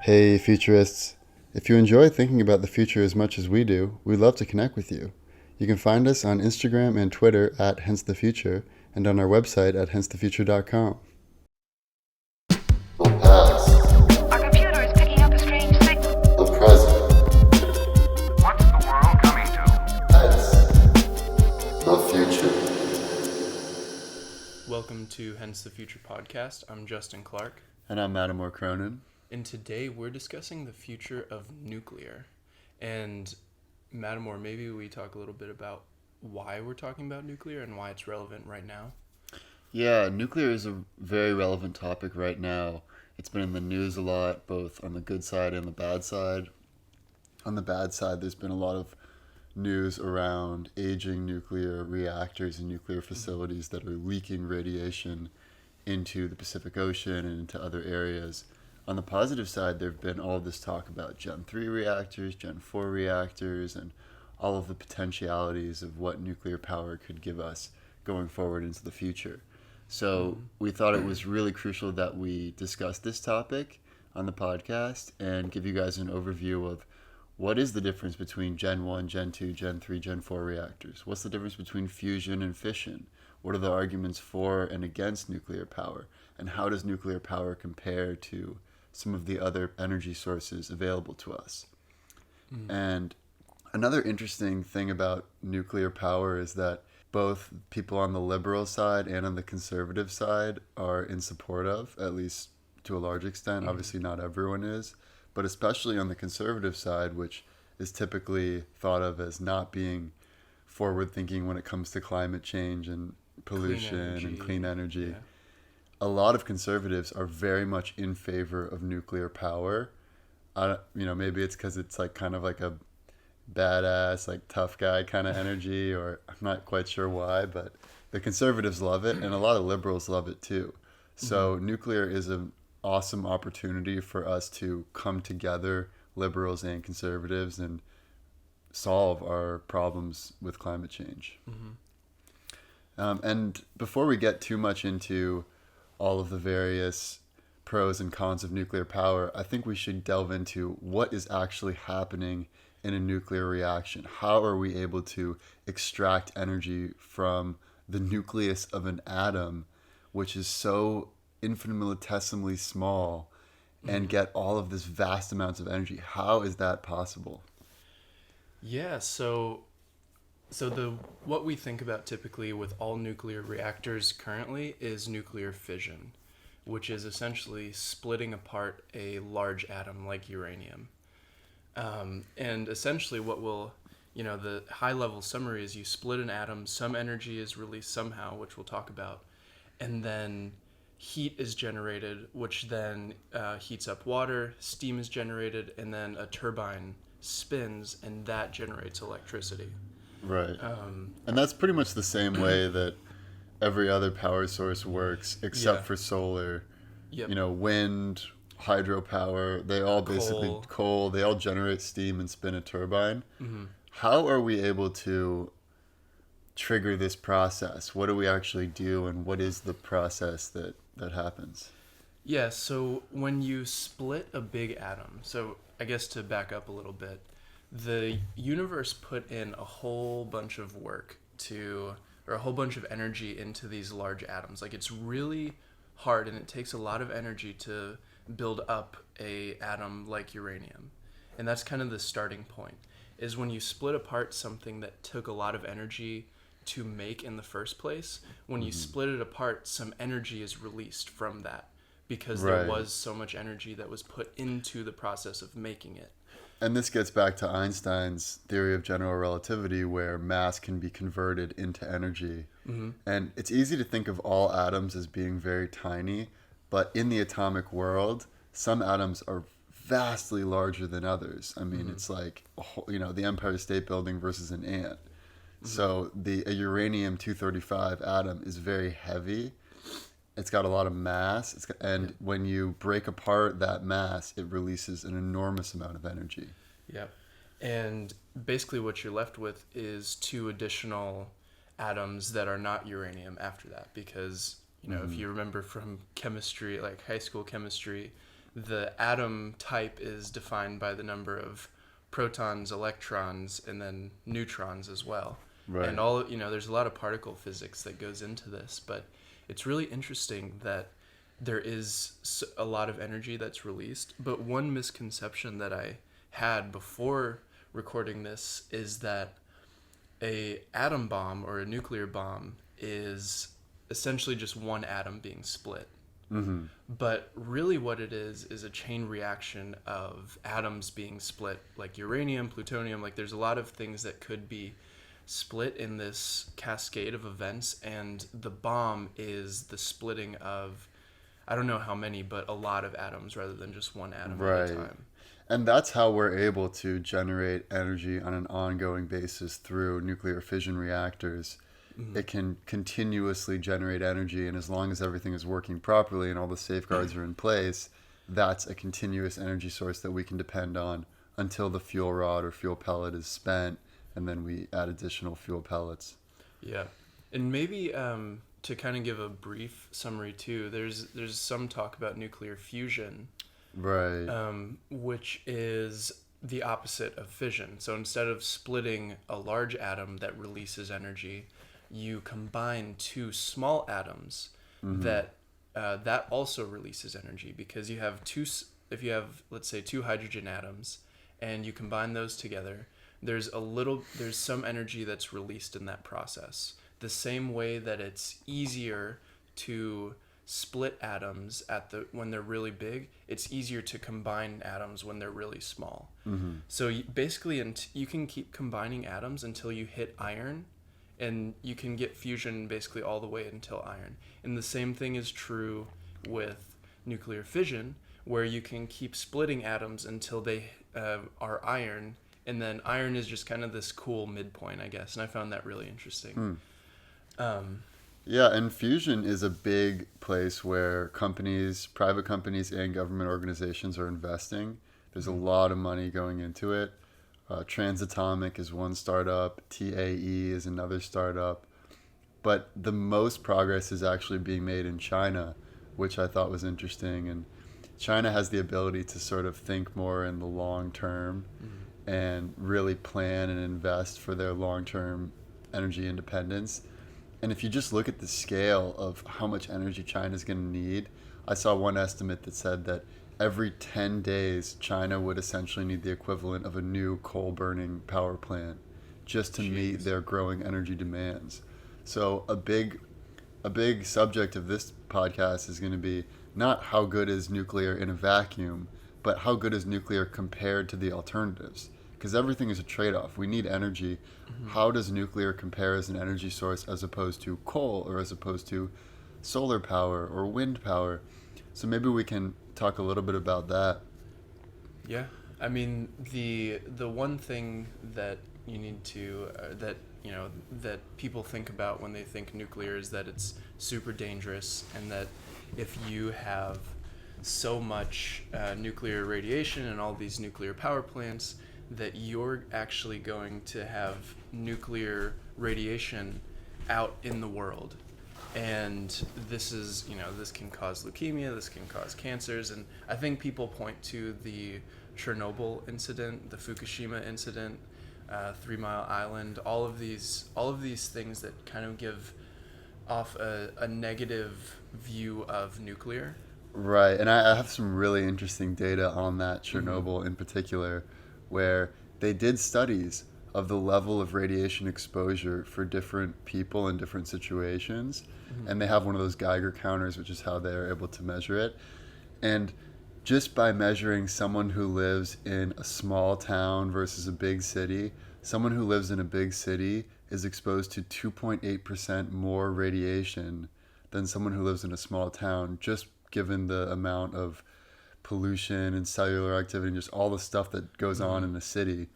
Hey, futurists. If you enjoy thinking about the future as much as we do, we'd love to connect with you. You can find us on Instagram and Twitter at Hence the Future and on our website at hencethefuture.com. The past, Our computer is picking up a strange signal. the present, What's the world coming to? hence the future. Welcome to Hence the Future podcast. I'm Justin Clark, And I'm Mattimore Cronin. and today we're discussing the future of nuclear. And Mattimore, maybe we talk a little bit about why we're talking about nuclear and why it's relevant right now. Yeah, nuclear is a very relevant topic right now. It's been in the news a lot, both on the good side and the bad side. On the bad side, there's been a lot of news around aging nuclear reactors and nuclear facilities that are leaking radiation into the Pacific Ocean and into other areas. On the positive side, there have been all this talk about Gen 3 reactors, Gen 4 reactors, and all of the potentialities of what nuclear power could give us going forward into the future. So we thought it was really crucial that we discuss this topic on the podcast and give you guys an overview of what is the difference between Gen 1, Gen 2, Gen 3, Gen 4 reactors? What's the difference between fusion and fission? What are the arguments for and against nuclear power? And how does nuclear power compare to some of the other energy sources available to us? And another interesting thing about nuclear power is that both people on the liberal side and on the conservative side are in support of, at least to a large extent. Obviously, not everyone is, but especially on the conservative side, which is typically thought of as not being forward thinking when it comes to climate change and pollution and clean energy. Yeah. A lot of conservatives are very much in favor of nuclear power. Maybe it's because it's like kind of like a badass, like tough guy kind of energy, or I'm not quite sure why, but the conservatives love it, and a lot of liberals love it too. So nuclear is an awesome opportunity for us to come together, liberals and conservatives, and solve our problems with climate change. And before we get too much into all of the various pros and cons of nuclear power, I think we should delve into what is actually happening in a nuclear reaction. How are we able to extract energy from the nucleus of an atom, which is so infinitesimally small, and get all of this vast amounts of energy? How is that possible? Yeah, so the what we think about typically with all nuclear reactors currently is nuclear fission, which is essentially splitting apart a large atom like uranium. And essentially the high level summary is you split an atom, some energy is released somehow, which we'll talk about, and then heat is generated, which then heats up water, steam is generated, and then a turbine spins, and that generates electricity. Right. And that's pretty much the same way that every other power source works, except Yeah. for solar. Yep. Wind, hydropower, they all basically coal, they all generate steam and spin a turbine. How are we able to trigger this process? What do we actually do, and what is the process that happens? Yeah, so when you split a big atom, so I guess to back up a little bit, the universe put in a whole bunch of work or a whole bunch of energy into these large atoms. Like, it's really hard and it takes a lot of energy to build up a atom like uranium. And that's kind of the starting point, is when you split apart something that took a lot of energy to make in the first place, when you split it apart, some energy is released from that because there Right. was so much energy that was put into the process of making it. And this gets back to Einstein's theory of general relativity, where mass can be converted into energy. And it's easy to think of all atoms as being very tiny, but in the atomic world, some atoms are vastly larger than others. I mean, it's like, the Empire State Building versus an ant. So a uranium-235 atom is very heavy. It's got a lot of mass, when you break apart that mass, it releases an enormous amount of energy. Yeah. And basically what you're left with is two additional atoms that are not uranium after that, because, if you remember from chemistry, like high school chemistry, the atom type is defined by the number of protons, electrons, and then neutrons as well. Right. And there's a lot of particle physics that goes into this, but it's really interesting that there is a lot of energy that's released. But one misconception that I had before recording this is that a atom bomb or a nuclear bomb is essentially just one atom being split. Mm-hmm. But really what it is a chain reaction of atoms being split, like uranium, plutonium. Like there's a lot of things that could be split in this cascade of events, and the bomb is the splitting of, I don't know how many, but a lot of atoms rather than just one atom at a time. And that's how we're able to generate energy on an ongoing basis through nuclear fission reactors. Mm-hmm. It can continuously generate energy, and as long as everything is working properly and all the safeguards are in place, that's a continuous energy source that we can depend on until the fuel rod or fuel pellet is spent, and then we add additional fuel pellets. Yeah. And maybe to kind of give a brief summary too, there's some talk about nuclear fusion. Right. Which is the opposite of fission. So instead of splitting a large atom that releases energy, you combine two small atoms that also releases energy, because if you have, let's say, two hydrogen atoms and you combine those together, there's some energy that's released in that process. The same way that it's easier to split atoms when they're really big, it's easier to combine atoms when they're really small. Mm-hmm. So basically, you can keep combining atoms until you hit iron, and you can get fusion basically all the way until iron. And the same thing is true with nuclear fission, where you can keep splitting atoms until they are iron, and then iron is just kind of this cool midpoint, I guess. And I found that really interesting. Yeah, and fusion is a big place where private companies and government organizations are investing. There's a lot of money going into it. Transatomic is one startup. TAE is another startup. But the most progress is actually being made in China, which I thought was interesting. And China has the ability to sort of think more in the long term and really plan and invest for their long-term energy independence. And if you just look at the scale of how much energy China's going to need, I saw one estimate that said that every 10 days, China would essentially need the equivalent of a new coal-burning power plant just to meet their growing energy demands. So a big subject of this podcast is going to be not how good is nuclear in a vacuum, but how good is nuclear compared to the alternatives. Because everything is a trade-off. We need energy. How does nuclear compare as an energy source as opposed to coal, or as opposed to solar power or wind power? So maybe we can talk a little bit about that. Yeah, I mean, the one thing that you need to that people think about when they think nuclear is that it's super dangerous, and that if you have so much nuclear radiation and all these nuclear power plants, that you're actually going to have nuclear radiation out in the world. And this can cause leukemia, this can cause cancers, and I think people point to the Chernobyl incident, the Fukushima incident, 3 Mile Island, all of these things that kind of give off a negative view of nuclear. Right, and I have some really interesting data on that Chernobyl in particular, where they did studies of the level of radiation exposure for different people in different situations. And they have one of those Geiger counters, which is how they're able to measure it. And just by measuring someone who lives in a small town versus a big city, someone who lives in a big city is exposed to 2.8% more radiation than someone who lives in a small town, just given the amount of pollution and cellular activity and just all the stuff that goes on in the city.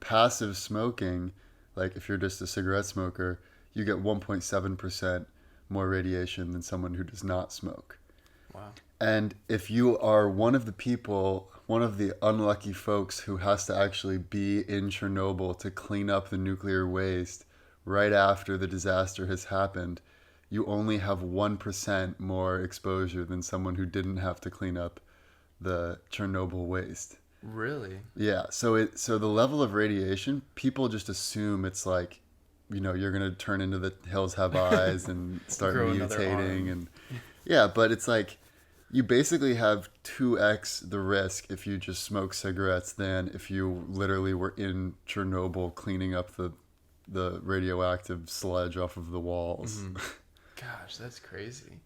Passive smoking, like if you're just a cigarette smoker, you get 1.7% more radiation than someone who does not smoke. Wow. And if you are one of the unlucky folks who has to actually be in Chernobyl to clean up the nuclear waste right after the disaster has happened, you only have 1% more exposure than someone who didn't have to clean up the Chernobyl waste. Really? Yeah, so the level of radiation, people just assume it's like, you're gonna turn into the hills have eyes and start Grow another mutating, arm. and yeah, but it's like you basically have 2x the risk if you just smoke cigarettes than if you literally were in Chernobyl cleaning up the radioactive sludge off of the walls. Gosh, that's crazy.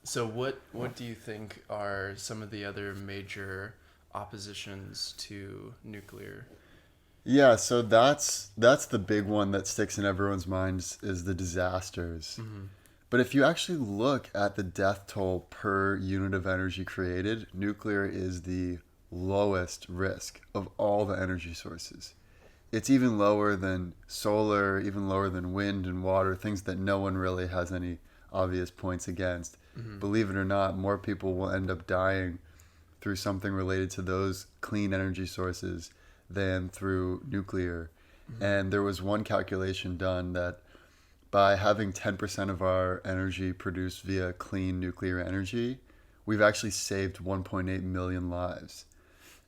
So what do you think are some of the other major oppositions to nuclear? Yeah, so that's the big one that sticks in everyone's minds is the disasters. But if you actually look at the death toll per unit of energy created, nuclear is the lowest risk of all the energy sources. It's even lower than solar, even lower than wind and water, things that no one really has any obvious points against. Believe it or not, more people will end up dying through something related to those clean energy sources than through nuclear. And there was one calculation done that by having 10% of our energy produced via clean nuclear energy, we've actually saved 1.8 million lives.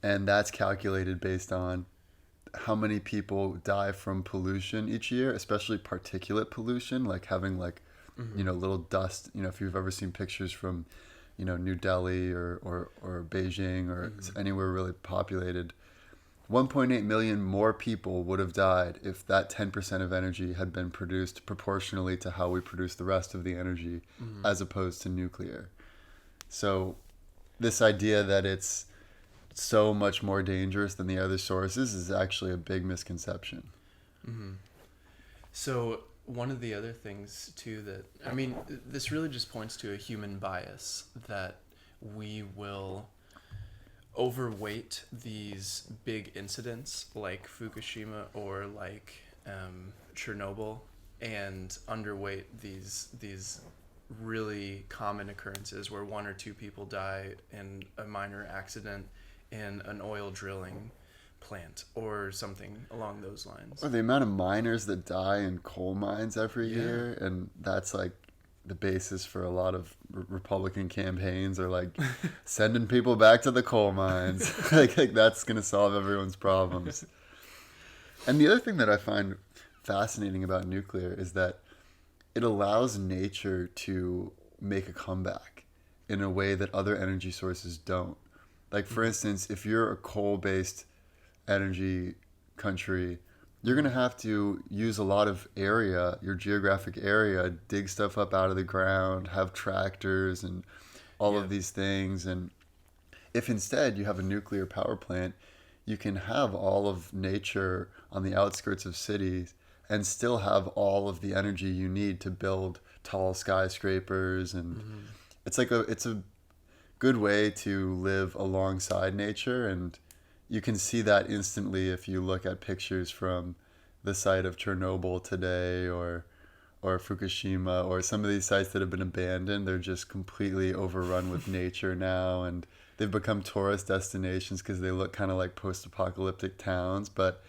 And that's calculated based on how many people die from pollution each year, especially particulate pollution, like having little dust. If you've ever seen pictures from, New Delhi or Beijing or anywhere really populated, 1.8 million more people would have died if that 10% of energy had been produced proportionally to how we produce the rest of the energy as opposed to nuclear. So this idea that it's so much more dangerous than the other sources is actually a big misconception. So one of the other things too this really just points to a human bias that we will overweight these big incidents like Fukushima or like Chernobyl, and underweight these really common occurrences where one or two people die in a minor accident in an oil drilling plant or something along those lines. Or the amount of miners that die in coal mines every year, and that's like the basis for a lot of Republican campaigns are like sending people back to the coal mines. like that's going to solve everyone's problems. And the other thing that I find fascinating about nuclear is that it allows nature to make a comeback in a way that other energy sources don't. Like, for instance, if you're a coal-based energy country, you're going to have to use a lot of area, your geographic area, dig stuff up out of the ground, have tractors and all of these things. And if instead you have a nuclear power plant, you can have all of nature on the outskirts of cities and still have all of the energy you need to build tall skyscrapers. And it's a good way to live alongside nature. And you can see that instantly if you look at pictures from the site of Chernobyl today or Fukushima or some of these sites that have been abandoned. They're just completely overrun with nature now, and they've become tourist destinations because they look kind of like post-apocalyptic towns. But,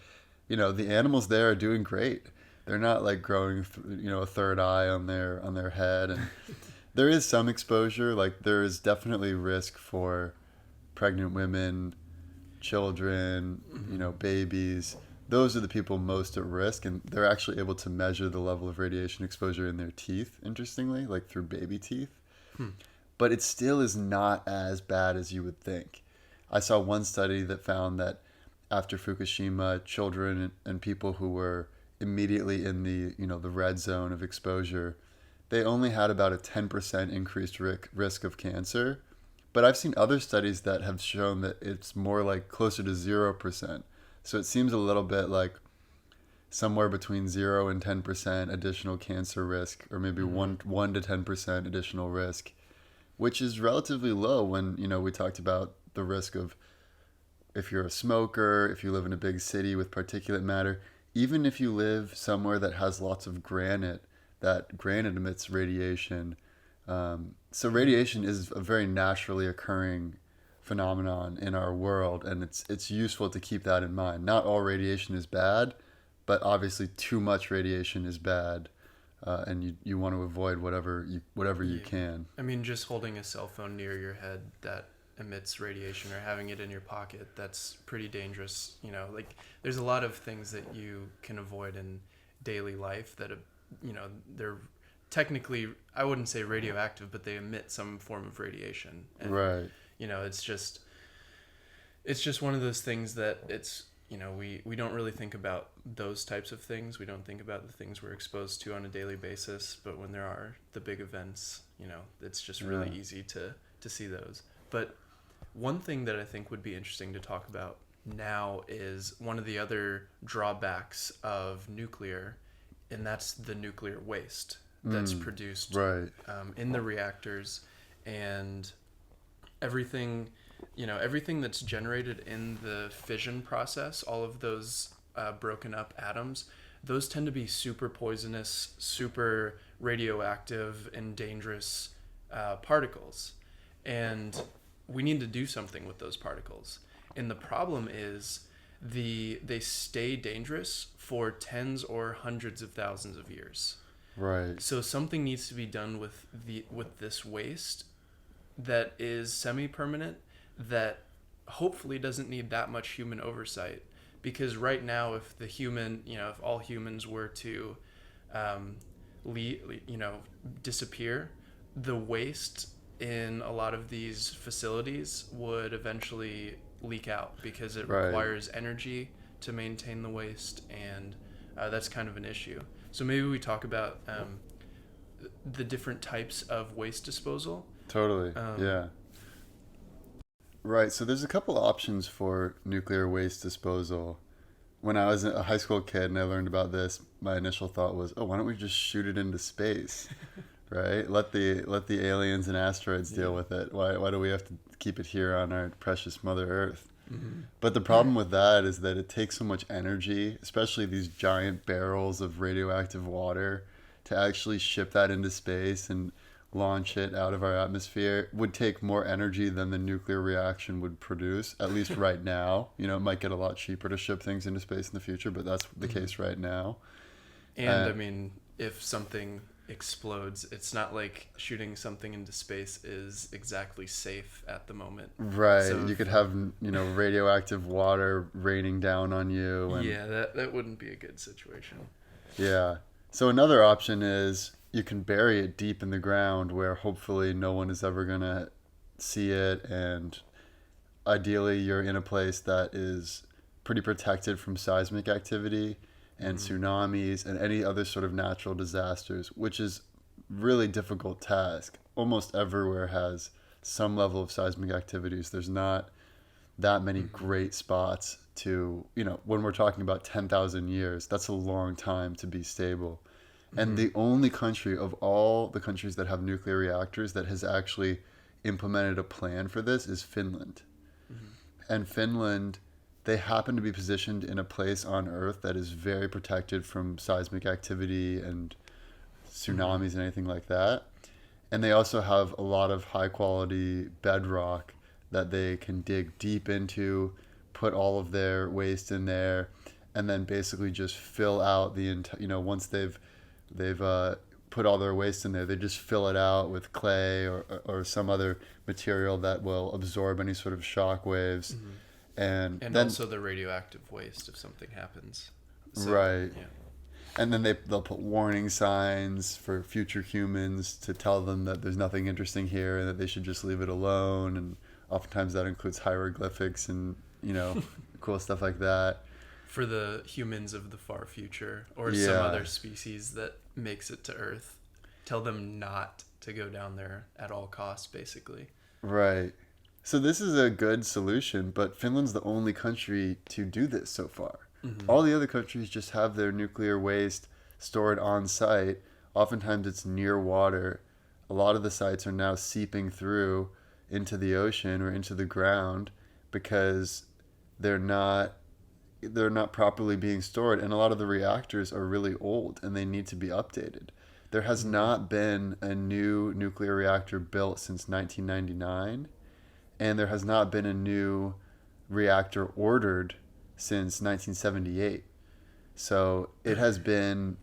the animals there are doing great. They're not like growing, a third eye on their head. And there is some exposure. Like, there is definitely risk for pregnant women, children, babies. Those are the people most at risk, and they're actually able to measure the level of radiation exposure in their teeth, interestingly, like through baby teeth. But it still is not as bad as you would think. I saw one study that found that after Fukushima, children and people who were immediately in the red zone of exposure, they only had about a 10% increased risk of cancer. But I've seen other studies that have shown that it's more like closer to 0%. So it seems a little bit like somewhere between 0 and 10% additional cancer risk, or maybe 1 to 10% additional risk, which is relatively low when, we talked about the risk of if you're a smoker, if you live in a big city with particulate matter, even if you live somewhere that has lots of granite, that granite emits radiation. So radiation is a very naturally occurring phenomenon in our world, and it's useful to keep that in mind. Not all radiation is bad, but obviously too much radiation is bad, and you want to avoid whatever you can. I mean, just holding a cell phone near your head that emits radiation or having it in your pocket, that's pretty dangerous. You know, like there's a lot of things that you can avoid in daily life that, you know, they're technically, I wouldn't say radioactive, but they emit some form of radiation. And, Right. you know, it's just one of those things that it's, you know, we don't really think about those types of things. We don't think about the things we're exposed to on a daily basis. But when there are the big events, you know, it's just really easy to see those. But one thing that I think would be interesting to talk about now is one of the other drawbacks of nuclear, and that's the nuclear waste that's produced in the reactors, and everything that's generated in the fission process, all of those broken up atoms, those tend to be super poisonous, super radioactive, and dangerous particles. And we need to do something with those particles. And the problem is they stay dangerous for tens or hundreds of thousands of years. Right. So something needs to be done with this waste that is semi-permanent, that hopefully doesn't need that much human oversight. Because right now, if all humans were to disappear, the waste in a lot of these facilities would eventually leak out, because it requires energy to maintain the waste, and that's kind of an issue. So maybe we talk about the different types of waste disposal. Totally. Yeah. Right. So there's a couple options for nuclear waste disposal. When I was a high school kid and I learned about this, my initial thought was, oh, why don't we just shoot it into space? Right? Let the aliens and asteroids deal with it. Why do we have to keep it here on our precious Mother Earth? Mm-hmm. But the problem with that is that it takes so much energy, especially these giant barrels of radioactive water, to actually ship that into space and launch it out of our atmosphere would take more energy than the nuclear reaction would produce, at least right now. You know, it might get a lot cheaper to ship things into space in the future, but that's the case right now. And I mean, if something explodes, it's not like shooting something into space is exactly safe at the moment. Right. So you could have, radioactive water raining down on you. And, yeah, that wouldn't be a good situation. Yeah. So another option is you can bury it deep in the ground where hopefully no one is ever going to see it. And ideally you're in a place that is pretty protected from seismic activity and tsunamis and any other sort of natural disasters, which is really difficult task. Almost everywhere has some level of seismic activities. There's not that many great spots to, when we're talking about 10,000 years, that's a long time to be stable. And the only country of all the countries that have nuclear reactors that has actually implemented a plan for this is Finland. And Finland, they happen to be positioned in a place on Earth that is very protected from seismic activity and tsunamis and anything like that. And they also have a lot of high quality bedrock that they can dig deep into, put all of their waste in there, and then basically just fill out the entire, once they've put all their waste in there, they just fill it out with clay or some other material that will absorb any sort of shock waves. And then, also the radioactive waste if something happens. Right. Yeah. And then they'll put warning signs for future humans to tell them that there's nothing interesting here and that they should just leave it alone. And oftentimes that includes hieroglyphics and, cool stuff like that. For the humans of the far future or some other species that makes it to Earth, tell them not to go down there at all costs, basically. Right. So this is a good solution, but Finland's the only country to do this so far. All the other countries just have their nuclear waste stored on site. Oftentimes it's near water. A lot of the sites are now seeping through into the ocean or into the ground because they're not properly being stored, and a lot of the reactors are really old and they need to be updated. There has not been a new nuclear reactor built since 1999, and there has not been a new reactor ordered since 1978. So it has been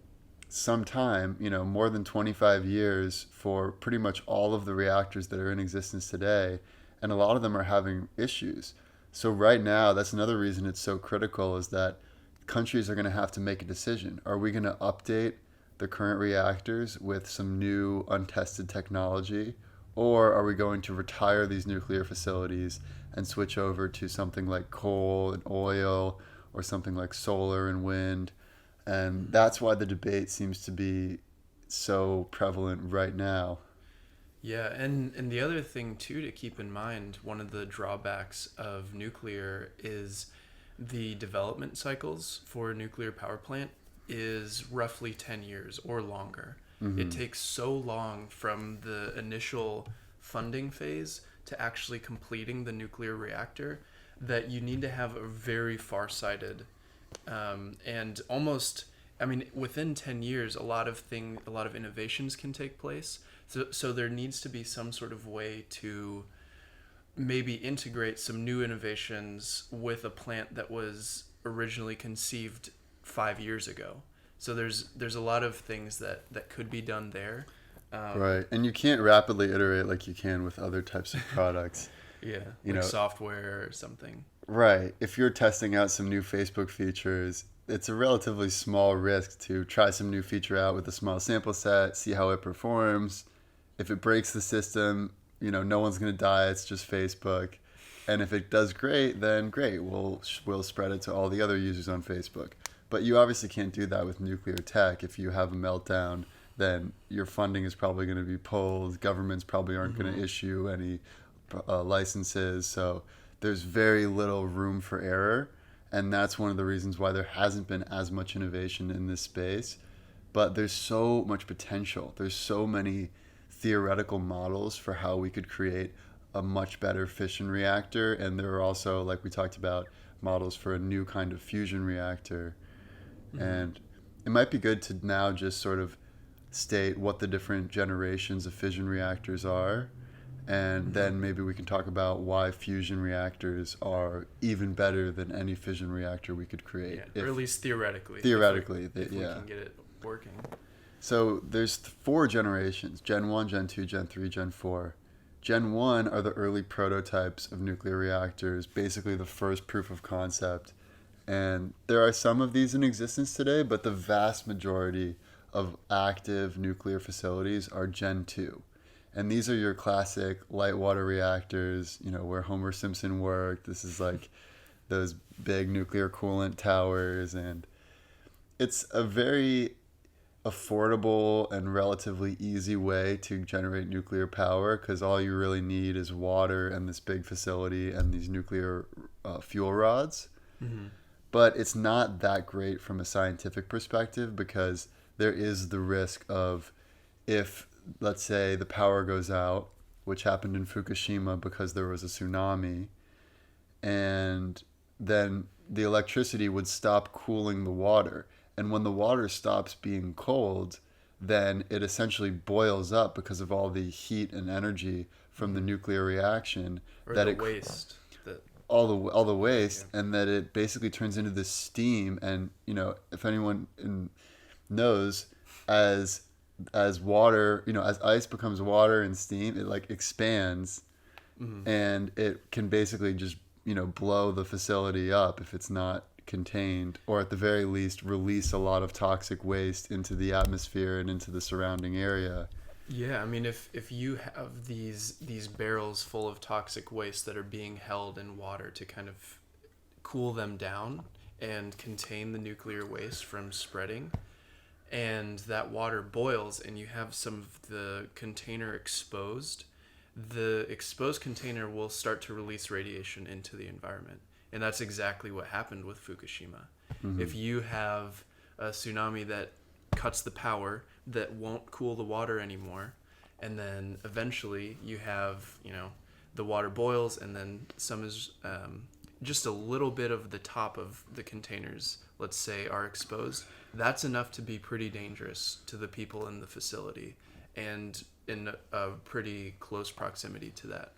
some time, more than 25 years for pretty much all of the reactors that are in existence today, and a lot of them are having issues. So right now, that's another reason it's so critical, is that countries are going to have to make a decision. Are we going to update the current reactors with some new untested technology, or are we going to retire these nuclear facilities and switch over to something like coal and oil, or something like solar and wind? And that's why the debate seems to be so prevalent right now. Yeah, and the other thing too to keep in mind, one of the drawbacks of nuclear is the development cycles for a nuclear power plant is roughly 10 years or longer. It takes so long from the initial funding phase to actually completing the nuclear reactor that you need to have a very far-sighted and almost, I mean, within 10 years, a lot of innovations can take place. So there needs to be some sort of way to maybe integrate some new innovations with a plant that was originally conceived 5 years ago. So there's a lot of things that could be done there. Right. And you can't rapidly iterate like you can with other types of products. Yeah, You like know- software or something. Right. If you're testing out some new Facebook features, it's a relatively small risk to try some new feature out with a small sample set, see how it performs. If it breaks the system, no one's going to die. It's just Facebook. And if it does great, then great. We'll spread it to all the other users on Facebook. But you obviously can't do that with nuclear tech. If you have a meltdown, then your funding is probably going to be pulled. Governments probably aren't going to issue any licenses. So there's very little room for error. And that's one of the reasons why there hasn't been as much innovation in this space. But there's so much potential. There's so many theoretical models for how we could create a much better fission reactor. And there are also, like we talked about, models for a new kind of fusion reactor. And it might be good to now just sort of state what the different generations of fission reactors are. And then maybe we can talk about why fusion reactors are even better than any fission reactor we could create. Yeah, or at least theoretically. Theoretically, if we can get it working. So there's 4 generations: Gen 1, Gen 2, Gen 3, Gen 4. Gen 1 are the early prototypes of nuclear reactors, basically the first proof of concept. And there are some of these in existence today, but the vast majority of active nuclear facilities are Gen 2. And these are your classic light water reactors, where Homer Simpson worked. This is like those big nuclear coolant towers. And it's a very affordable and relatively easy way to generate nuclear power, because all you really need is water and this big facility and these nuclear fuel rods. But it's not that great from a scientific perspective, because there is the risk of, if, let's say, the power goes out, which happened in Fukushima because there was a tsunami, and then the electricity would stop cooling the water. And when the water stops being cold, then it essentially boils up because of all the heat and energy from the nuclear reaction. Or that the it waste. all the waste, and that it basically turns into this steam. And if anyone knows, as water, as ice becomes water and steam, it like expands, and it can basically just blow the facility up if it's not contained, or at the very least release a lot of toxic waste into the atmosphere and into the surrounding area. Yeah, I mean, if you have these barrels full of toxic waste that are being held in water to kind of cool them down and contain the nuclear waste from spreading, and that water boils and you have some of the container exposed, the exposed container will start to release radiation into the environment. And that's exactly what happened with Fukushima. If you have a tsunami that cuts the power, that won't cool the water anymore, and then eventually you have, the water boils, and then some is just a little bit of the top of the containers, let's say, are exposed. That's enough to be pretty dangerous to the people in the facility, and in a pretty close proximity to that.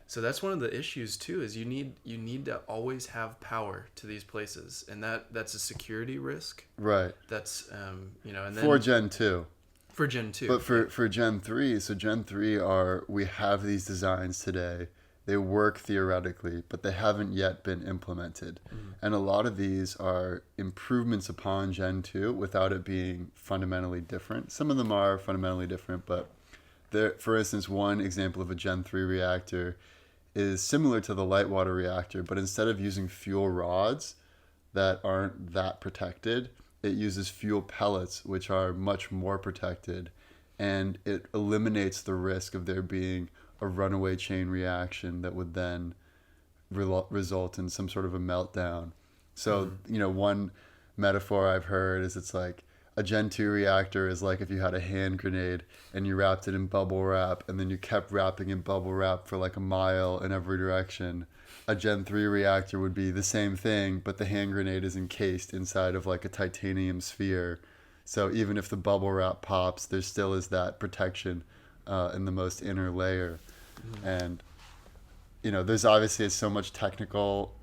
So that's one of the issues too, is you need to always have power to these places, and that's a security risk. Right. That's and then For Gen 2. For Gen 2. But for Gen 3, so Gen 3 we have these designs today. They work theoretically, but they haven't yet been implemented. And a lot of these are improvements upon Gen 2 without it being fundamentally different. Some of them are fundamentally different, but for instance, one example of a Gen 3 reactor is similar to the light water reactor, but instead of using fuel rods that aren't that protected, it uses fuel pellets, which are much more protected, and it eliminates the risk of there being a runaway chain reaction that would then result in some sort of a meltdown. So, one metaphor I've heard is it's like a Gen 2 reactor is like if you had a hand grenade and you wrapped it in bubble wrap and then you kept wrapping in bubble wrap for like a mile in every direction. A Gen 3 reactor would be the same thing, but the hand grenade is encased inside of like a titanium sphere. So even if the bubble wrap pops, there still is that protection in the most inner layer. And, there's obviously so much technical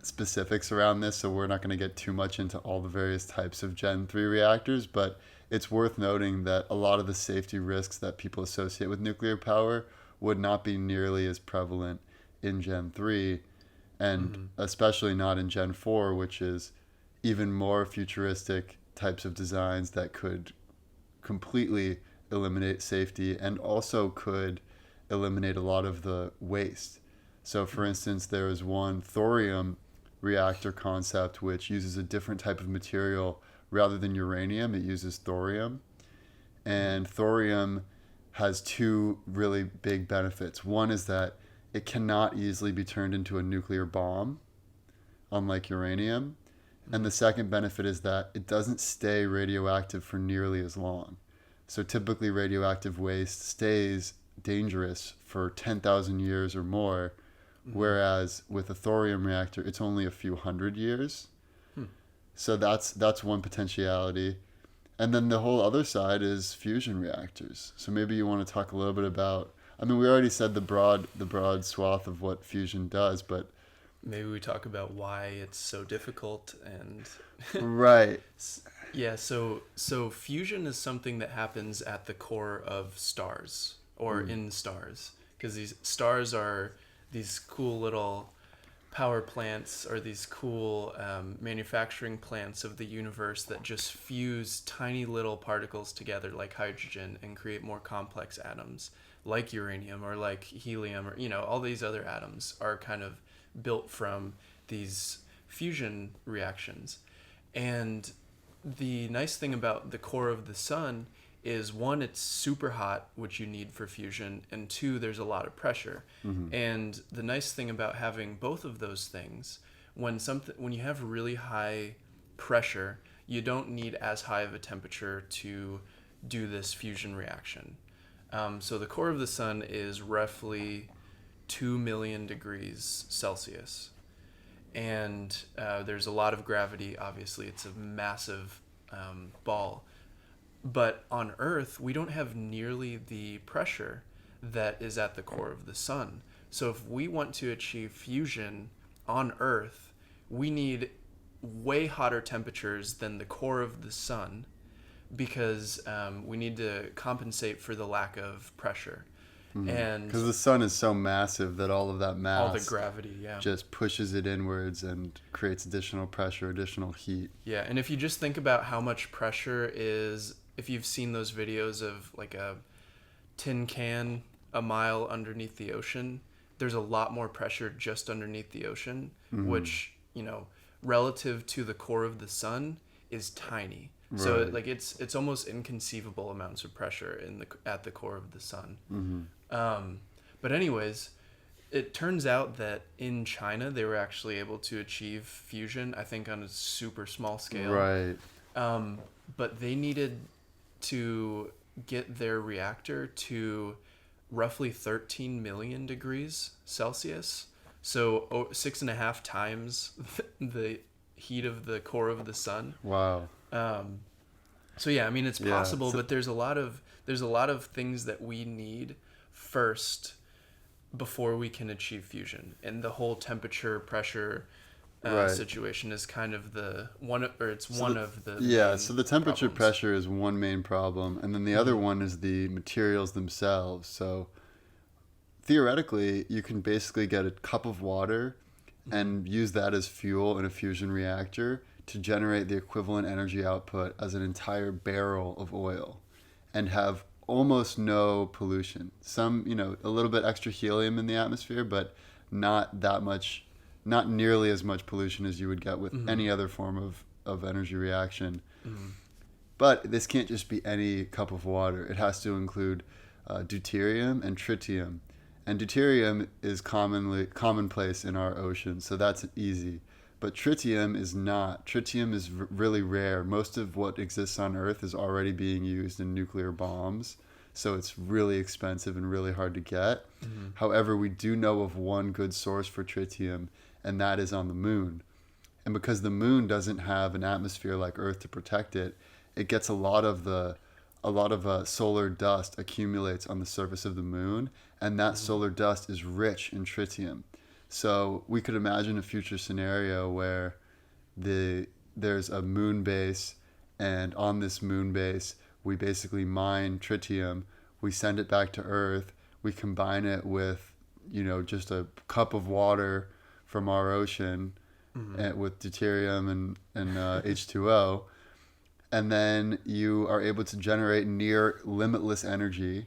specifics around this, so we're not going to get too much into all the various types of Gen 3 reactors, but it's worth noting that a lot of the safety risks that people associate with nuclear power would not be nearly as prevalent in Gen 3, and especially not in Gen 4, which is even more futuristic types of designs that could completely eliminate safety and also could eliminate a lot of the waste. So for instance, there is one thorium reactor concept which uses a different type of material. Rather than uranium, it uses thorium. And thorium has two really big benefits. One is that it cannot easily be turned into a nuclear bomb, unlike uranium. And the second benefit is that it doesn't stay radioactive for nearly as long. So typically radioactive waste stays dangerous for 10,000 years or more, whereas with a thorium reactor, it's only a few hundred years. So that's one potentiality. And then the whole other side is fusion reactors. So maybe you want to talk a little bit about, I mean, we already said the broad swath of what fusion does, but maybe we talk about why it's so difficult and right. Yeah, so fusion is something that happens at the core of stars or in stars, because these stars are these cool little power plants or these cool manufacturing plants of the universe that just fuse tiny little particles together like hydrogen and create more complex atoms like uranium or like helium, or all these other atoms are kind of built from these fusion reactions. And the nice thing about the core of the sun is, one, it's super hot, which you need for fusion, and two, there's a lot of pressure. And the nice thing about having both of those things, when you have really high pressure, you don't need as high of a temperature to do this fusion reaction. So the core of the sun is roughly 2 million degrees Celsius. And there's a lot of gravity, obviously. It's a massive ball. But on Earth, we don't have nearly the pressure that is at the core of the sun. So if we want to achieve fusion on Earth, we need way hotter temperatures than the core of the sun, because we need to compensate for the lack of pressure. And because the sun is so massive that all of that mass, all the gravity, just pushes it inwards and creates additional pressure, additional heat. Yeah, and if you just think about how much pressure is, if you've seen those videos of like a tin can a mile underneath the ocean, there's a lot more pressure just underneath the ocean, which, relative to the core of the sun is tiny. Right. So like it's almost inconceivable amounts of pressure at the core of the sun. But anyways, it turns out that in China they were actually able to achieve fusion, I think on a super small scale. Right. But they needed to get their reactor to roughly 13 million degrees Celsius. So 6.5 times the heat of the core of the sun. Wow. So yeah, I mean, it's possible, but there's a lot of things that we need first before we can achieve fusion, and the whole temperature, pressure Right. situation is kind of the one, or it's one of the Yeah, main so the temperature problems. pressure is one main problem, and then the other one is the materials themselves. So theoretically, you can basically get a cup of water and use that as fuel in a fusion reactor to generate the equivalent energy output as an entire barrel of oil and have almost no pollution. Some, a little bit extra helium in the atmosphere, but not that much, not nearly as much pollution as you would get with any other form of energy reaction. But this can't just be any cup of water. It has to include deuterium and tritium. And deuterium is commonplace in our ocean, so that's easy. But tritium is not. Tritium is really rare. Most of what exists on Earth is already being used in nuclear bombs, so it's really expensive and really hard to get. However, we do know of one good source for tritium, and that is on the moon. And because the moon doesn't have an atmosphere like Earth to protect it, it gets a lot of solar dust accumulates on the surface of the moon, and that solar dust is rich in tritium. So we could imagine a future scenario where there's a moon base, and on this moon base we basically mine tritium, we send it back to Earth, we combine it with just a cup of water from our ocean with deuterium and H2O, and then you are able to generate near limitless energy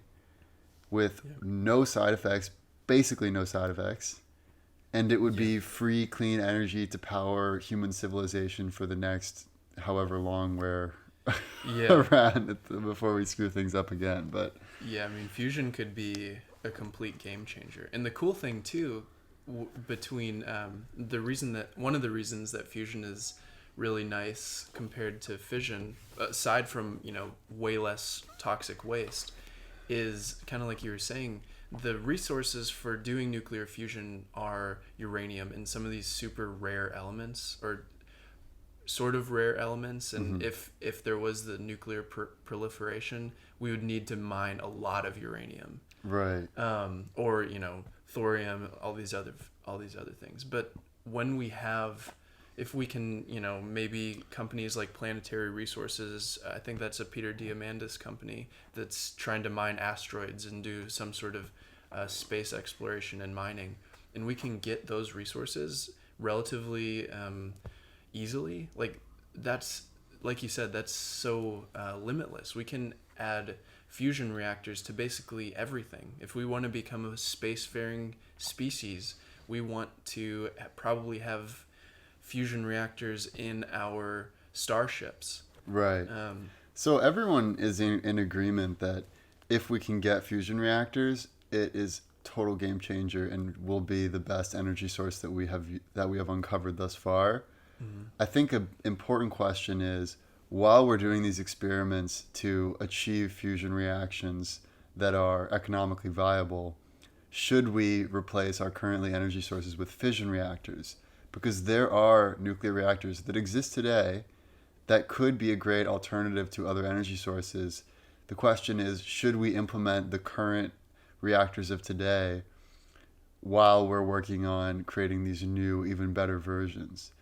with no side effects, basically no side effects. And it would be free, clean energy to power human civilization for the next however long we're around before we screw things up again. But yeah, I mean, fusion could be a complete game changer. And the cool thing too, between one of the reasons that fusion is really nice compared to fission, aside from way less toxic waste, is kind of like you were saying, the resources for doing nuclear fusion are uranium and some of these super rare elements, or sort of rare elements. And if there was the nuclear proliferation, we would need to mine a lot of uranium, right, or thorium, all these other things. But if we can, maybe companies like Planetary Resources, I think that's a Peter Diamandis company that's trying to mine asteroids and do some sort of space exploration and mining, and we can get those resources relatively easily. That's, like you said, that's so limitless. We can add fusion reactors to basically everything. If we want to become a spacefaring species, we want to probably have fusion reactors in our starships. right. So everyone is in agreement that if we can get fusion reactors, it is total game changer and will be the best energy source that we have uncovered thus far. I think an important question is, while we're doing these experiments to achieve fusion reactions that are economically viable, should we replace our currently energy sources with fission reactors? Because there are nuclear reactors that exist today that could be a great alternative to other energy sources. The question is, should we implement the current reactors of today while we're working on creating these new, even better versions?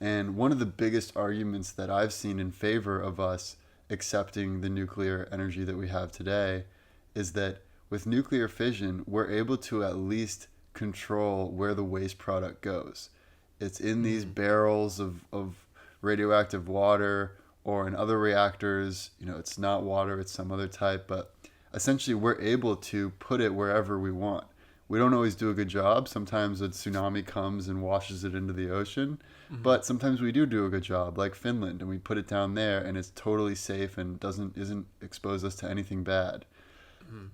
And one of the biggest arguments that I've seen in favor of us accepting the nuclear energy that we have today is that with nuclear fission, we're able to at least control where the waste product goes. It's in these barrels of radioactive water, or in other reactors, it's not water, it's some other type, but essentially we're able to put it wherever we want. We don't always do a good job. Sometimes a tsunami comes and washes it into the ocean, but sometimes we do a good job, like Finland, and we put it down there and it's totally safe and isn't expose us to anything bad.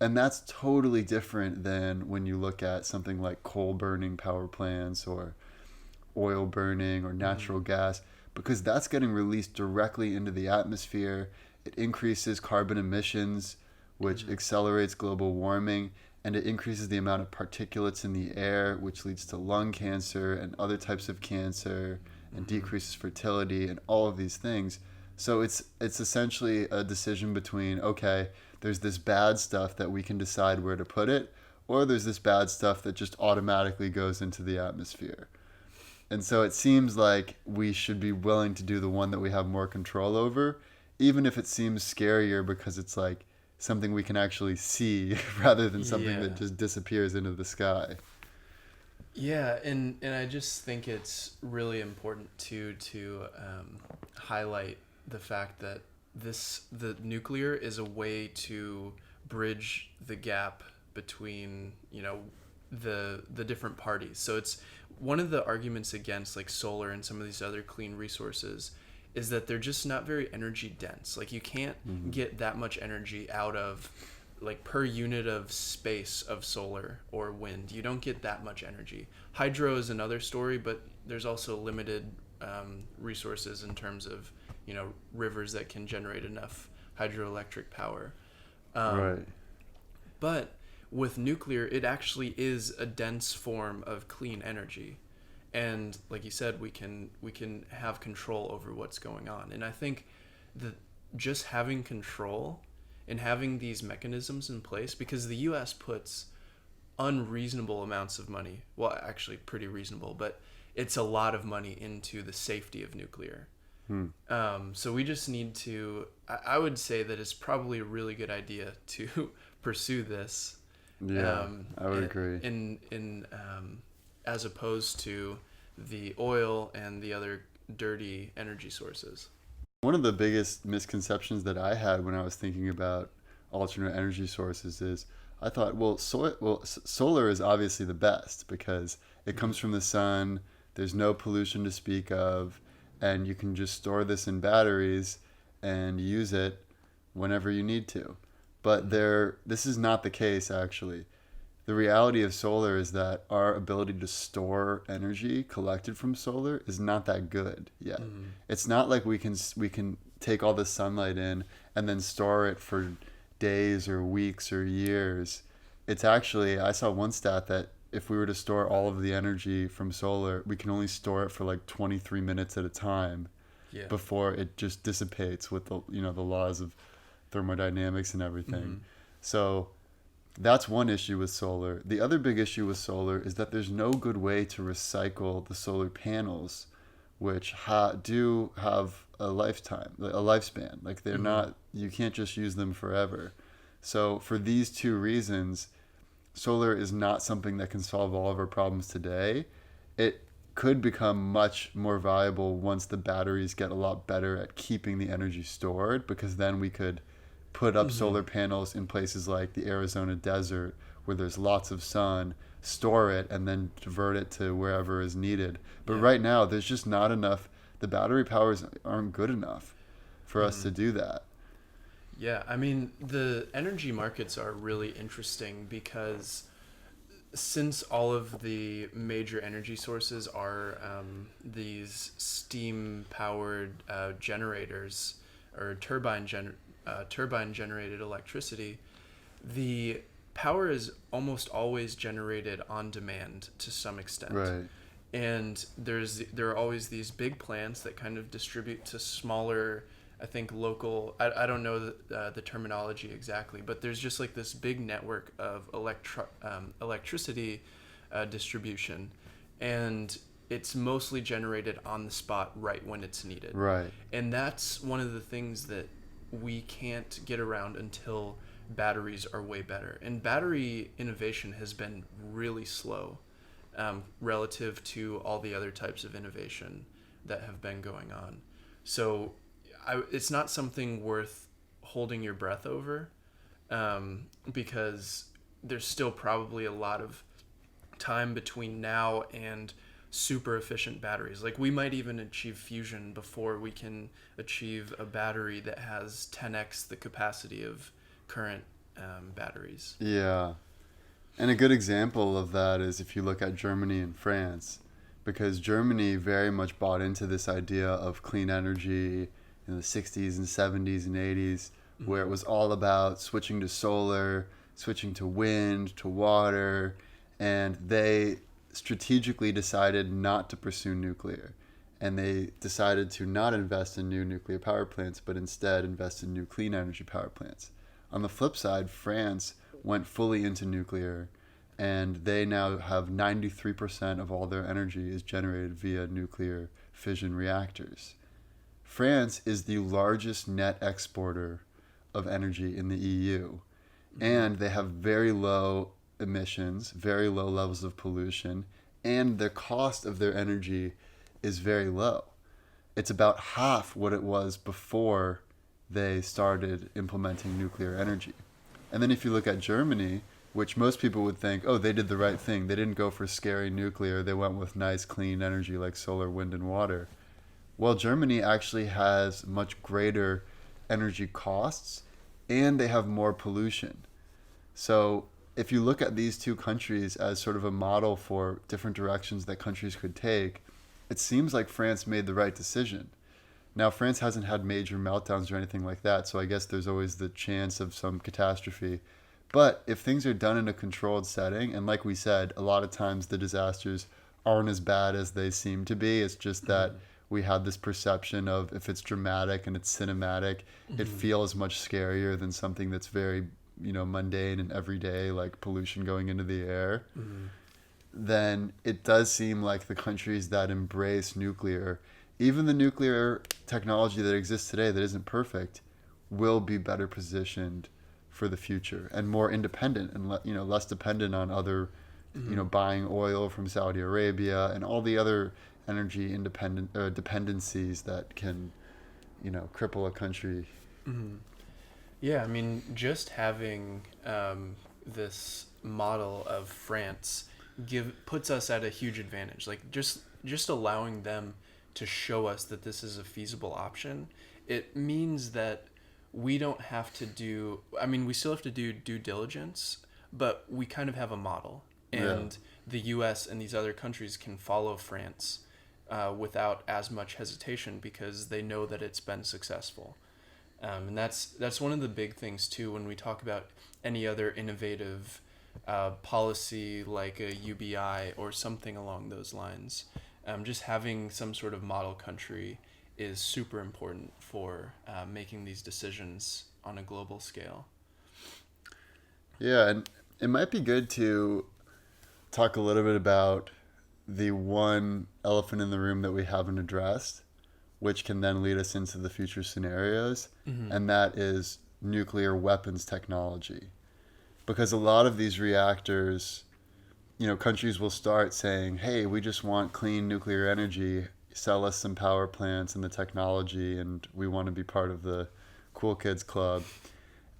And that's totally different than when you look at something like coal burning power plants or oil burning or natural gas, because that's getting released directly into the atmosphere. It increases carbon emissions, which accelerates global warming, and it increases the amount of particulates in the air, which leads to lung cancer and other types of cancer, and decreases fertility and all of these things. So it's essentially a decision between, okay, there's this bad stuff that we can decide where to put it, or there's this bad stuff that just automatically goes into the atmosphere. And so it seems like we should be willing to do the one that we have more control over, even if it seems scarier because it's like something we can actually see rather than something Yeah. that just disappears into the sky. Yeah, and I just think it's really important to highlight the fact that the nuclear is a way to bridge the gap between, you know, the different parties. So it's one of the arguments against like solar and some of these other clean resources is that they're just not very energy dense. Like you can't get that much energy out of like per unit of space of solar or wind. You don't get that much energy. Hydro is another story, but there's also limited resources in terms of, you know, rivers that can generate enough hydroelectric power. Right. But with nuclear, it actually is a dense form of clean energy. And like you said, we can have control over what's going on. And I think that just having control and having these mechanisms in place, because the US puts unreasonable amounts of money, well, actually pretty reasonable, but it's a lot of money into the safety of nuclear. So we just need to, I would say that it's probably a really good idea to pursue this. Yeah, I would agree. In as opposed to the oil and the other dirty energy sources. One of the biggest misconceptions that I had when I was thinking about alternate energy sources is I thought, solar is obviously the best because it comes from the sun, there's no pollution to speak of, and you can just store this in batteries and use it whenever you need to. But this is not the case, actually. The reality of solar is that our ability to store energy collected from solar is not that good yet. It's not like we can take all the sunlight in and then store it for days or weeks or years. It's actually, I saw one stat that if we were to store all of the energy from solar, we can only store it for like 23 minutes at a time before it just dissipates with the laws of thermodynamics and everything. So that's one issue with solar. The other big issue with solar is that there's no good way to recycle the solar panels, which do have a lifespan. Like they're not, you can't just use them forever. So for these two reasons, solar is not something that can solve all of our problems today. It could become much more valuable once the batteries get a lot better at keeping the energy stored, because then we could put up solar panels in places like the Arizona desert where there's lots of sun, store it, and then divert it to wherever is needed. But right now, there's just not enough. The battery powers aren't good enough for us to do that. Yeah, I mean, the energy markets are really interesting because since all of the major energy sources are these steam-powered generators or turbine-generated electricity, the power is almost always generated on demand to some extent. Right. And there are always these big plants that kind of distribute to smaller, I think, local, I don't know the terminology exactly, but there's just like this big network of electricity distribution, and it's mostly generated on the spot right when it's needed. Right. And that's one of the things that we can't get around until batteries are way better. And battery innovation has been really slow relative to all the other types of innovation that have been going on. So it's not something worth holding your breath over because there's still probably a lot of time between now and super efficient batteries. Like we might even achieve fusion before we can achieve a battery that has 10x the capacity of current batteries. Yeah. And a good example of that is if you look at Germany and France, because Germany very much bought into this idea of clean energy in the 60s and 70s and 80s, where it was all about switching to solar, switching to wind, to water, and they strategically decided not to pursue nuclear. And they decided to not invest in new nuclear power plants, but instead invest in new clean energy power plants. On the flip side, France went fully into nuclear and they now have 93% of all their energy is generated via nuclear fission reactors. France is the largest net exporter of energy in the EU, and they have very low emissions, very low levels of pollution, and the cost of their energy is very low. It's about half what it was before they started implementing nuclear energy. And then if you look at Germany, which most people would think, oh, they did the right thing. They didn't go for scary nuclear. They went with nice, clean energy like solar, wind, and water. Well, Germany actually has much greater energy costs, and they have more pollution. So if you look at these two countries as sort of a model for different directions that countries could take, it seems like France made the right decision. Now, France hasn't had major meltdowns or anything like that, so I guess there's always the chance of some catastrophe. But if things are done in a controlled setting, and like we said, a lot of times the disasters aren't as bad as they seem to be. It's just that we have this perception of if it's dramatic and it's cinematic, it feels much scarier than something that's very, mundane and everyday, like pollution going into the air. Then it does seem like the countries that embrace nuclear, even the nuclear technology that exists today that isn't perfect, will be better positioned for the future and more independent and less dependent on other, buying oil from Saudi Arabia and all the other energy dependencies that can, cripple a country. Yeah, I mean, just having this model of France puts us at a huge advantage. Like just allowing them to show us that this is a feasible option, it means that we don't have to do, we still have to do due diligence, but we kind of have a model. And the US and these other countries can follow France without as much hesitation because they know that it's been successful. And that's one of the big things too when we talk about any other innovative policy like a UBI or something along those lines. Just having some sort of model country is super important for making these decisions on a global scale. Yeah, and it might be good to talk a little bit about the one elephant in the room that we haven't addressed, which can then lead us into the future scenarios, and that is nuclear weapons technology. Because a lot of these reactors, countries will start saying, hey, we just want clean nuclear energy, sell us some power plants and the technology, and we want to be part of the cool kids club.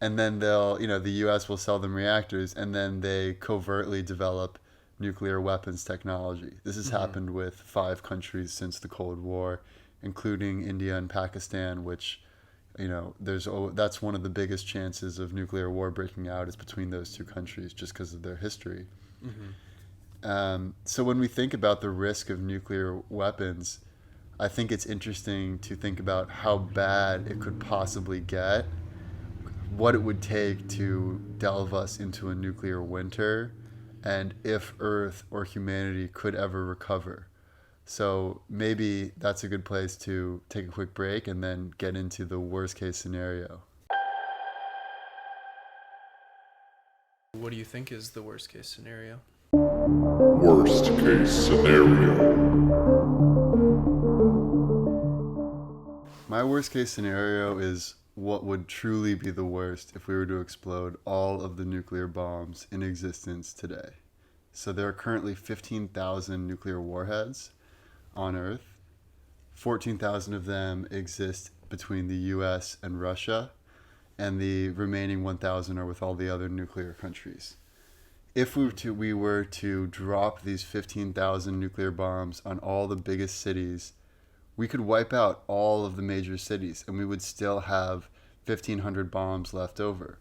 And then the US will sell them reactors, and then they covertly develop nuclear weapons technology. This has happened with 5 countries since the Cold War, including India and Pakistan, which, that's one of the biggest chances of nuclear war breaking out is between those two countries just because of their history. So when we think about the risk of nuclear weapons, I think it's interesting to think about how bad it could possibly get, what it would take to delve us into a nuclear winter, and if Earth or humanity could ever recover. So maybe that's a good place to take a quick break and then get into the worst case scenario. What do you think is the worst case scenario? Worst case scenario. My worst case scenario is what would truly be the worst if we were to explode all of the nuclear bombs in existence today. So there are currently 15,000 nuclear warheads on Earth. 14,000 of them exist between the US and Russia, and the remaining 1,000 are with all the other nuclear countries. If we were to drop these 15,000 nuclear bombs on all the biggest cities, we could wipe out all of the major cities, and we would still have 1,500 bombs left over.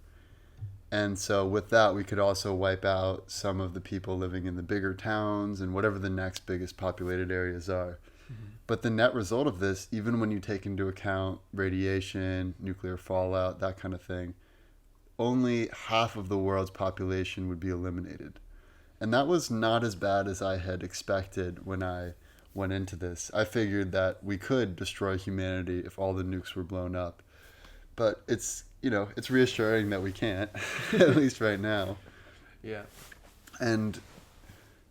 And so with that, we could also wipe out some of the people living in the bigger towns and whatever the next biggest populated areas are. But the net result of this, even when you take into account radiation, nuclear fallout, that kind of thing, only half of the world's population would be eliminated. And that was not as bad as I had expected when I went into this. I figured that we could destroy humanity if all the nukes were blown up. But it's reassuring that we can't, at least right now. Yeah. And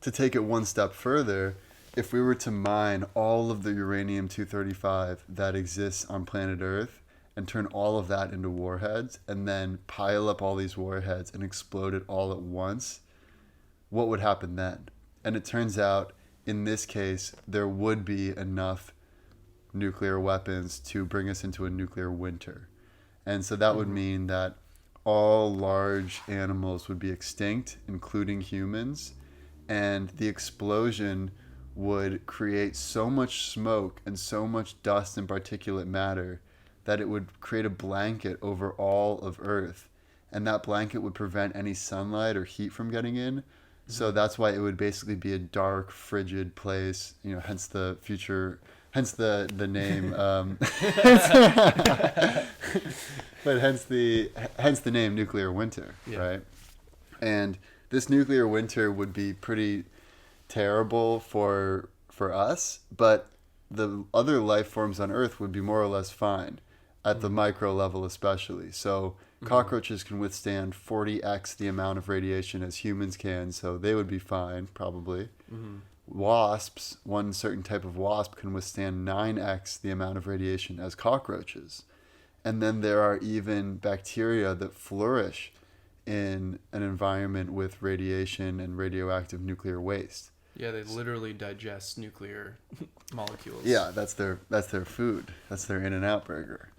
to take it one step further, if we were to mine all of the uranium-235 that exists on planet Earth and turn all of that into warheads and then pile up all these warheads and explode it all at once, what would happen then? And it turns out, in this case, there would be enough nuclear weapons to bring us into a nuclear winter. And so that would mean that all large animals would be extinct, including humans, and the explosion would create so much smoke and so much dust and particulate matter that it would create a blanket over all of Earth. And that blanket would prevent any sunlight or heat from getting in. So that's why it would basically be a dark, frigid place, hence the future, hence the name, but hence the name nuclear winter, right? And this nuclear winter would be pretty terrible for us, but the other life forms on Earth would be more or less fine at the micro level especially. So cockroaches can withstand 40x the amount of radiation as humans can, so they would be fine, probably. Wasps, one certain type of wasp, can withstand 9x the amount of radiation as cockroaches. And then there are even bacteria that flourish in an environment with radiation and radioactive nuclear waste. Yeah, they literally digest nuclear molecules. Yeah, that's their food. That's their In-N-Out burger.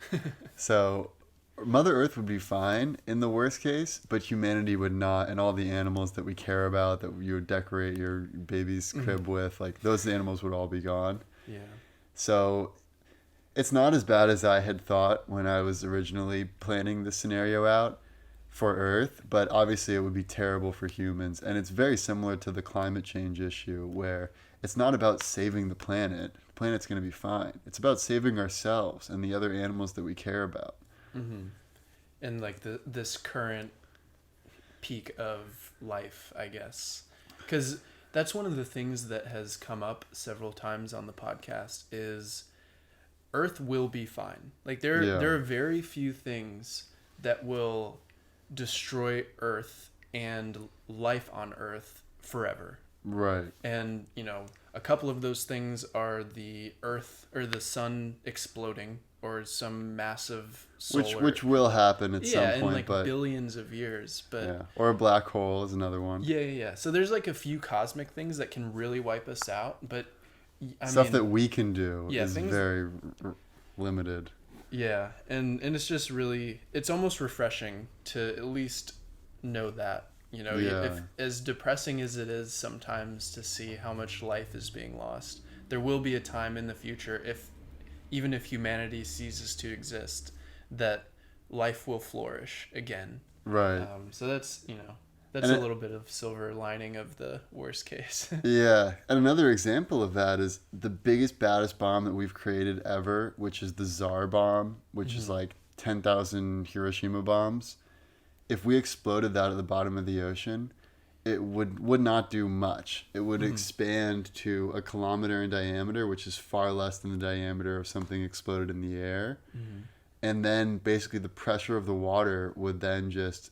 So Mother Earth would be fine in the worst case, but humanity would not, and all the animals that we care about, that you would decorate your baby's crib with, like those animals would all be gone. Yeah. So it's not as bad as I had thought when I was originally planning this scenario out for Earth, but obviously it would be terrible for humans. And it's very similar to the climate change issue, where it's not about saving the planet. The planet's going to be fine. It's about saving ourselves and the other animals that we care about. And like this current peak of life, I guess, because that's one of the things that has come up several times on the podcast is Earth will be fine. Like there are very few things that will destroy Earth and life on Earth forever. Right. And a couple of those things are the Earth or the sun exploding, or some massive solar... Which will happen at some point, in like but billions of years. But yeah, or a black hole is another one. Yeah. So there's like a few cosmic things that can really wipe us out, but stuff that we can do is things, very limited. Yeah, and it's just really, it's almost refreshing to at least know that. If, as depressing as it is sometimes to see how much life is being lost, there will be a time in the future, even if humanity ceases to exist, that life will flourish again. Right. So that's a little bit of silver lining of the worst case. Yeah. And another example of that is the biggest, baddest bomb that we've created ever, which is the Tsar Bomb, which is like 10,000 Hiroshima bombs. If we exploded that at the bottom of the ocean, it would not do much. It would expand to 1 kilometer in diameter, which is far less than the diameter of something exploded in the air. And then basically the pressure of the water would then just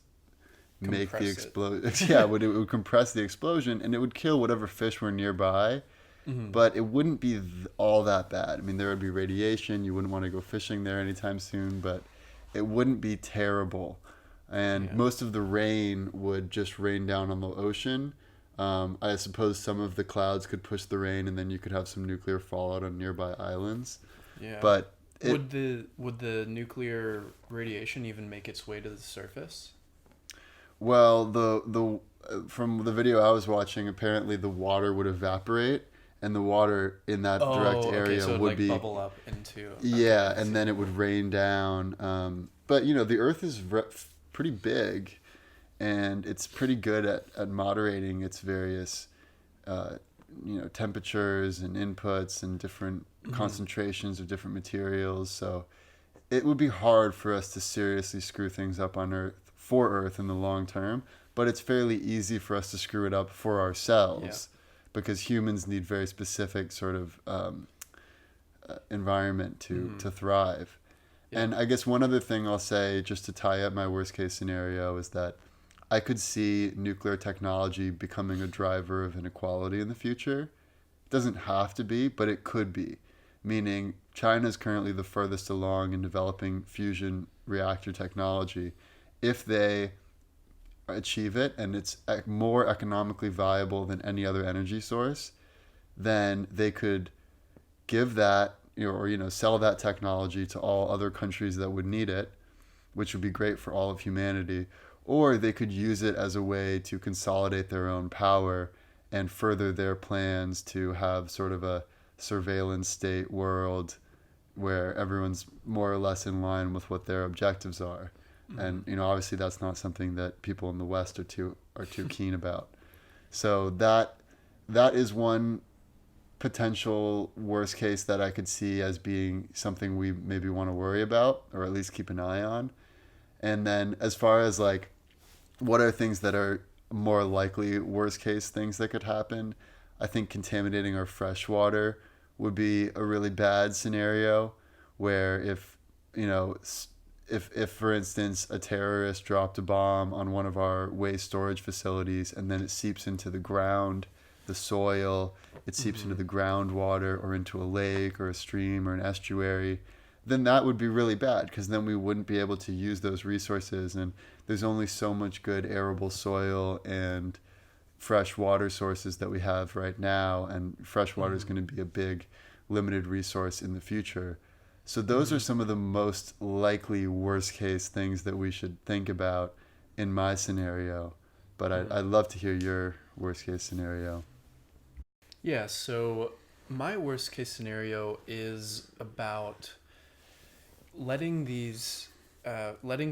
make the explosion. Yeah, it would compress the explosion, and it would kill whatever fish were nearby. But it wouldn't be all that bad. I mean, there would be radiation. You wouldn't want to go fishing there anytime soon, but it wouldn't be terrible. And most of the rain would just rain down on the ocean. I suppose some of the clouds could push the rain, and then you could have some nuclear fallout on nearby islands. Yeah. But would the nuclear radiation even make its way to the surface? Well, the from the video I was watching, apparently the water would evaporate, and the water in that direct area so would like be bubble up into. Yeah, and then it would rain down. But the Earth is pretty big, and it's pretty good at moderating its various temperatures and inputs and different concentrations of different materials. So it would be hard for us to seriously screw things up on Earth in the long term, but it's fairly easy for us to screw it up for ourselves because humans need very specific sort of environment to thrive. And I guess one other thing I'll say, just to tie up my worst case scenario, is that I could see nuclear technology becoming a driver of inequality in the future. It doesn't have to be, but it could be. Meaning, China is currently the furthest along in developing fusion reactor technology. If they achieve it and it's more economically viable than any other energy source, then they could give that, or sell that technology to all other countries that would need it, which would be great for all of humanity. Or they could use it as a way to consolidate their own power and further their plans to have sort of a surveillance state world where everyone's more or less in line with what their objectives are. And obviously that's not something that people in the West are too keen about. So that is one potential worst case that I could see as being something we maybe want to worry about, or at least keep an eye on. And then as far as like what are things that are more likely worst case things that could happen, I think contaminating our fresh water would be a really bad scenario, where if for instance a terrorist dropped a bomb on one of our waste storage facilities and then it seeps into the ground, the soil, it seeps into the groundwater or into a lake or a stream or an estuary, then that would be really bad, because then we wouldn't be able to use those resources, and there's only so much good arable soil and fresh water sources that we have right now, and fresh water is going to be a big limited resource in the future. So those are some of the most likely worst case things that we should think about in my scenario. But I'd love to hear your worst case scenario. Yeah, so my worst case scenario is about letting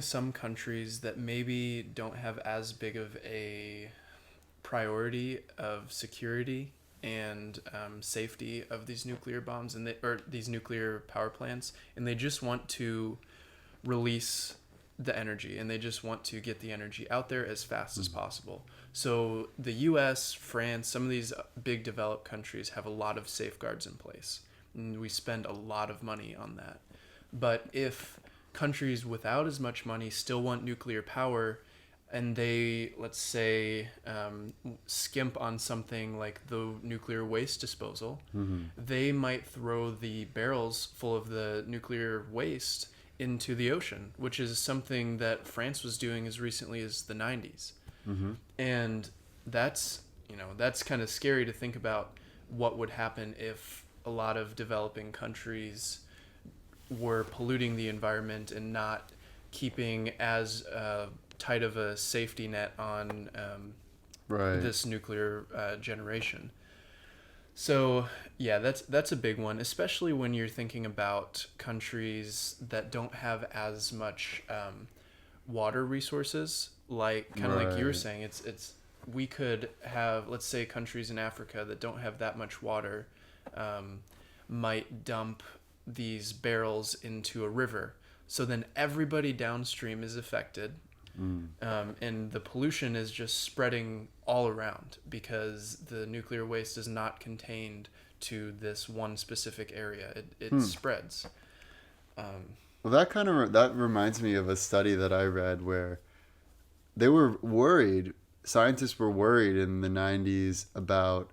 some countries that maybe don't have as big of a priority of security and safety of these nuclear bombs or these nuclear power plants, and they just want to release the energy, and they just want to get the energy out there as fast as possible. So the US, France, some of these big developed countries have a lot of safeguards in place, and we spend a lot of money on that. But if countries without as much money still want nuclear power, and they, let's say, skimp on something like the nuclear waste disposal, they might throw the barrels full of the nuclear waste into the ocean, which is something that France was doing as recently as the 90s. And that's kind of scary to think about what would happen if a lot of developing countries were polluting the environment and not keeping as tight of a safety net on this nuclear generation. So yeah, that's a big one, especially when you're thinking about countries that don't have as much water resources, like like you were saying. It's we could have, let's say, countries in Africa that don't have that much water might dump these barrels into a river, so then everybody downstream is affected. And the pollution is just spreading all around because the nuclear waste is not contained to this one specific area. It spreads. Well, that reminds me of a study that I read where they were worried. Scientists were worried in the 90s about,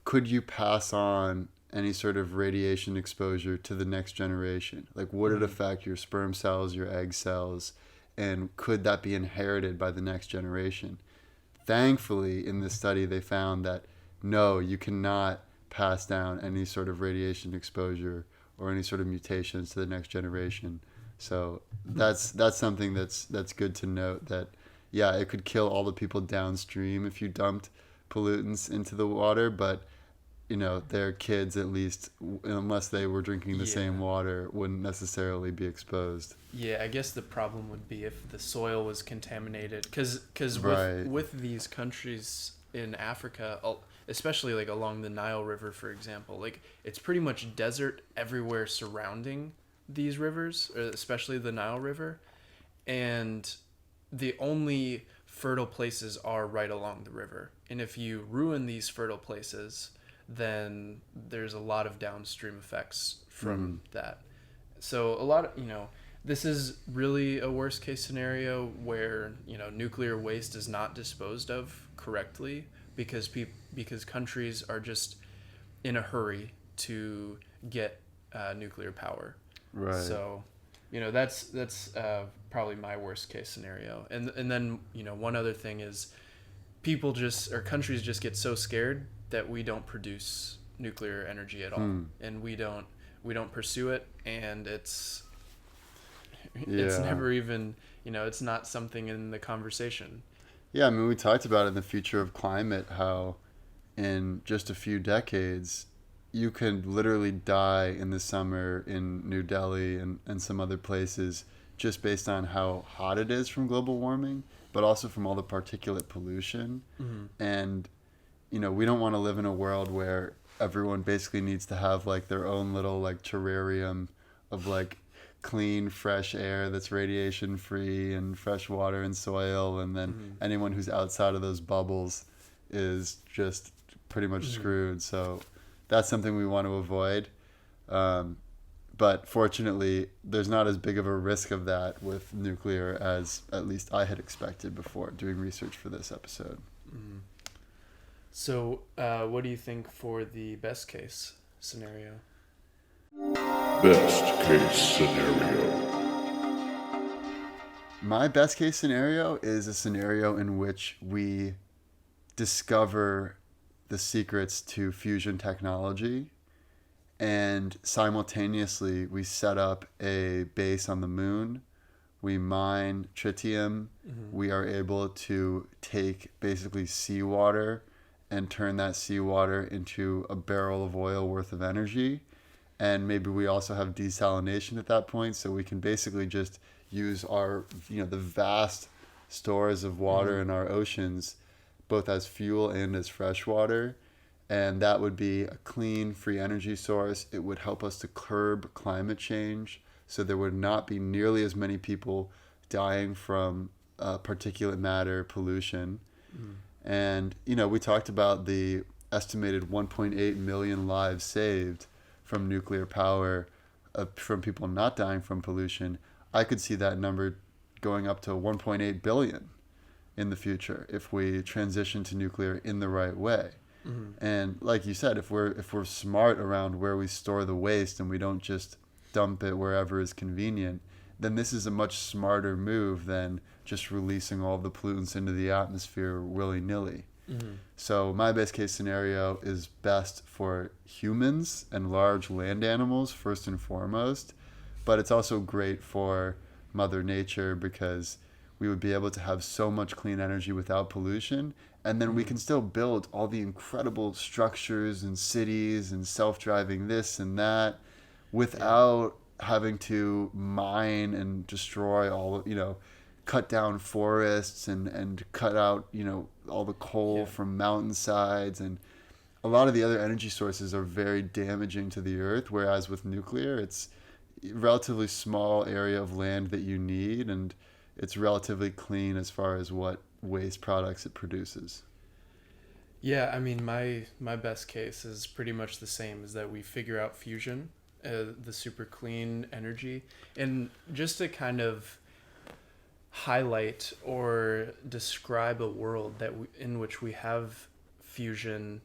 could you pass on any sort of radiation exposure to the next generation? Like, would it affect your sperm cells, your egg cells? And could that be inherited by the next generation? Thankfully, in this study, they found that no, you cannot pass down any sort of radiation exposure or any sort of mutations to the next generation. So that's something that's good to note, that yeah, it could kill all the people downstream if you dumped pollutants into the water, but their kids, at least, unless they were drinking the same water, wouldn't necessarily be exposed. Yeah, I guess the problem would be if the soil was contaminated, because with these countries in Africa, especially like along the Nile River, for example, like it's pretty much desert everywhere surrounding these rivers, especially the Nile River, and the only fertile places are right along the river. And if you ruin these fertile places, then there's a lot of downstream effects from that. So a lot of, this is really a worst case scenario where, you know, nuclear waste is not disposed of correctly because because countries are just in a hurry to get nuclear power. Right. So, you know, that's probably my worst case scenario. And then, you know, one other thing is countries just get so scared that we don't produce nuclear energy at all, and we don't pursue it, and it's never even, you know, it's not something in the conversation. Yeah, I mean, we talked about in the future of climate how in just a few decades you can literally die in the summer in New Delhi and some other places just based on how hot it is from global warming, but also from all the particulate pollution. And, you know, we don't want to live in a world where everyone basically needs to have like their own little like terrarium of like clean, fresh air that's radiation free and fresh water and soil. And then anyone who's outside of those bubbles is just pretty much screwed. So that's something we want to avoid. But fortunately, there's not as big of a risk of that with nuclear as at least I had expected before doing research for this episode. So, what do you think for the best case scenario? Best case scenario. My best case scenario is a scenario in which we discover the secrets to fusion technology, and simultaneously we set up a base on the moon. We mine tritium. We are able to take basically seawater and turn that seawater into a barrel of oil worth of energy. And maybe we also have desalination at that point, so we can basically just use our, you know, the vast stores of water in our oceans, both as fuel and as fresh water. And that would be a clean, free energy source. It would help us to curb climate change, so there would not be nearly as many people dying from particulate matter pollution. And, you know, we talked about the estimated 1.8 million lives saved from nuclear power, from people not dying from pollution. I could see that number going up to 1.8 billion in the future if we transition to nuclear in the right way. And like you said, if we're smart around where we store the waste and we don't just dump it wherever is convenient, then this is a much smarter move than just releasing all the pollutants into the atmosphere willy-nilly. So my best case scenario is best for humans and large land animals first and foremost, but it's also great for Mother Nature because we would be able to have so much clean energy without pollution, and then we can still build all the incredible structures and cities and self-driving this and that without having to mine and destroy all, you know, cut down forests and cut out, you know, all the coal from mountainsides. And a lot of the other energy sources are very damaging to the earth, whereas with nuclear, it's a relatively small area of land that you need, and it's relatively clean as far as what waste products it produces. Yeah, I mean, my best case is pretty much the same, is that we figure out fusion, the super clean energy. And just to kind of highlight or describe a world in which we have fusion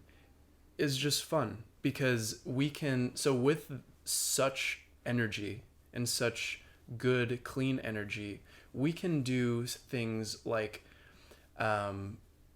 is just fun, because we can, so with such energy and such good clean energy, we can do things like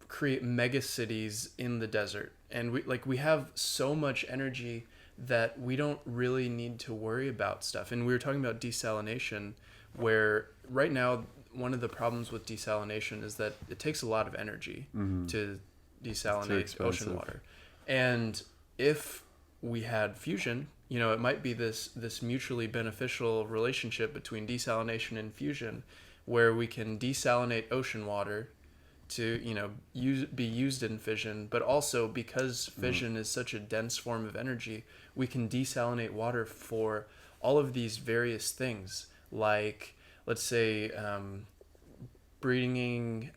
create mega cities in the desert, and we have so much energy that we don't really need to worry about stuff. And we were talking about desalination, where right now one of the problems with desalination is that it takes a lot of energy to desalinate ocean water. And if we had fusion, you know, it might be this mutually beneficial relationship between desalination and fusion, where we can desalinate ocean water to, you know, be used in fission, but also because fission is such a dense form of energy, we can desalinate water for all of these various things, like, let's say, bringing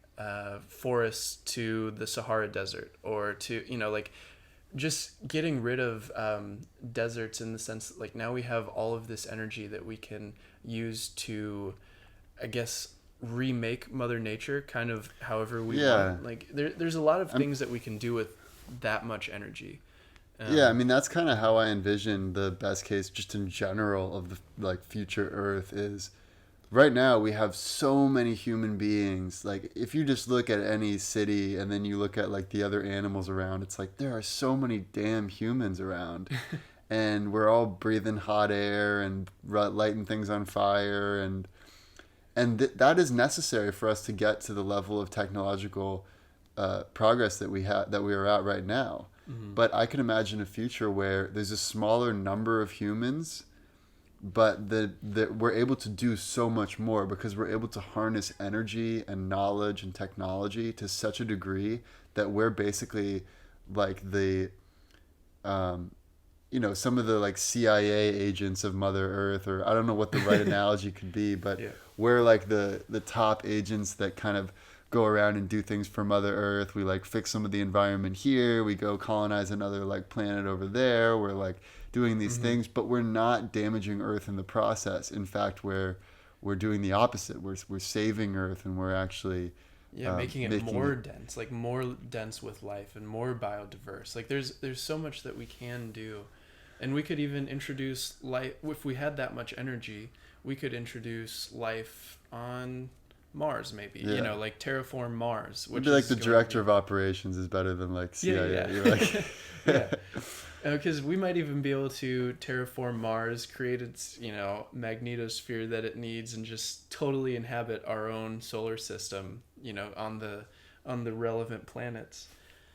forests to the Sahara Desert, or to, you know, like just getting rid of deserts in the sense that, like, now we have all of this energy that we can use to, I guess, remake Mother Nature kind of however we want. Like, there's a lot of things that we can do with that much energy. Yeah, I mean, that's kind of how I envision the best case just in general of the like future Earth is. Right now we have so many human beings. Like, if you just look at any city and then you look at like the other animals around, it's like there are so many damn humans around. And we're all breathing hot air and lighting things on fire, and that is necessary for us to get to the level of technological progress that we are at right now. But I can imagine a future where there's a smaller number of humans, but that we're able to do so much more because we're able to harness energy and knowledge and technology to such a degree that we're basically like the, some of the like CIA agents of Mother Earth, or I don't know what the right analogy could be, but we're like the top agents that kind of go around and do things for Mother Earth. We like fix some of the environment here. We go colonize another like planet over there. We're like doing these things, but we're not damaging Earth in the process. In fact, we're doing the opposite. We're saving Earth, and we're actually making it more dense, like more dense with life and more biodiverse. Like there's so much that we can do, and we could even introduce life if we had that much energy. We could introduce life on Mars, maybe, like terraform Mars. Which would be like the director of operations is better than like CIA. Yeah. Because we might even be able to terraform Mars, create its, magnetosphere that it needs, and just totally inhabit our own solar system, on the relevant planets.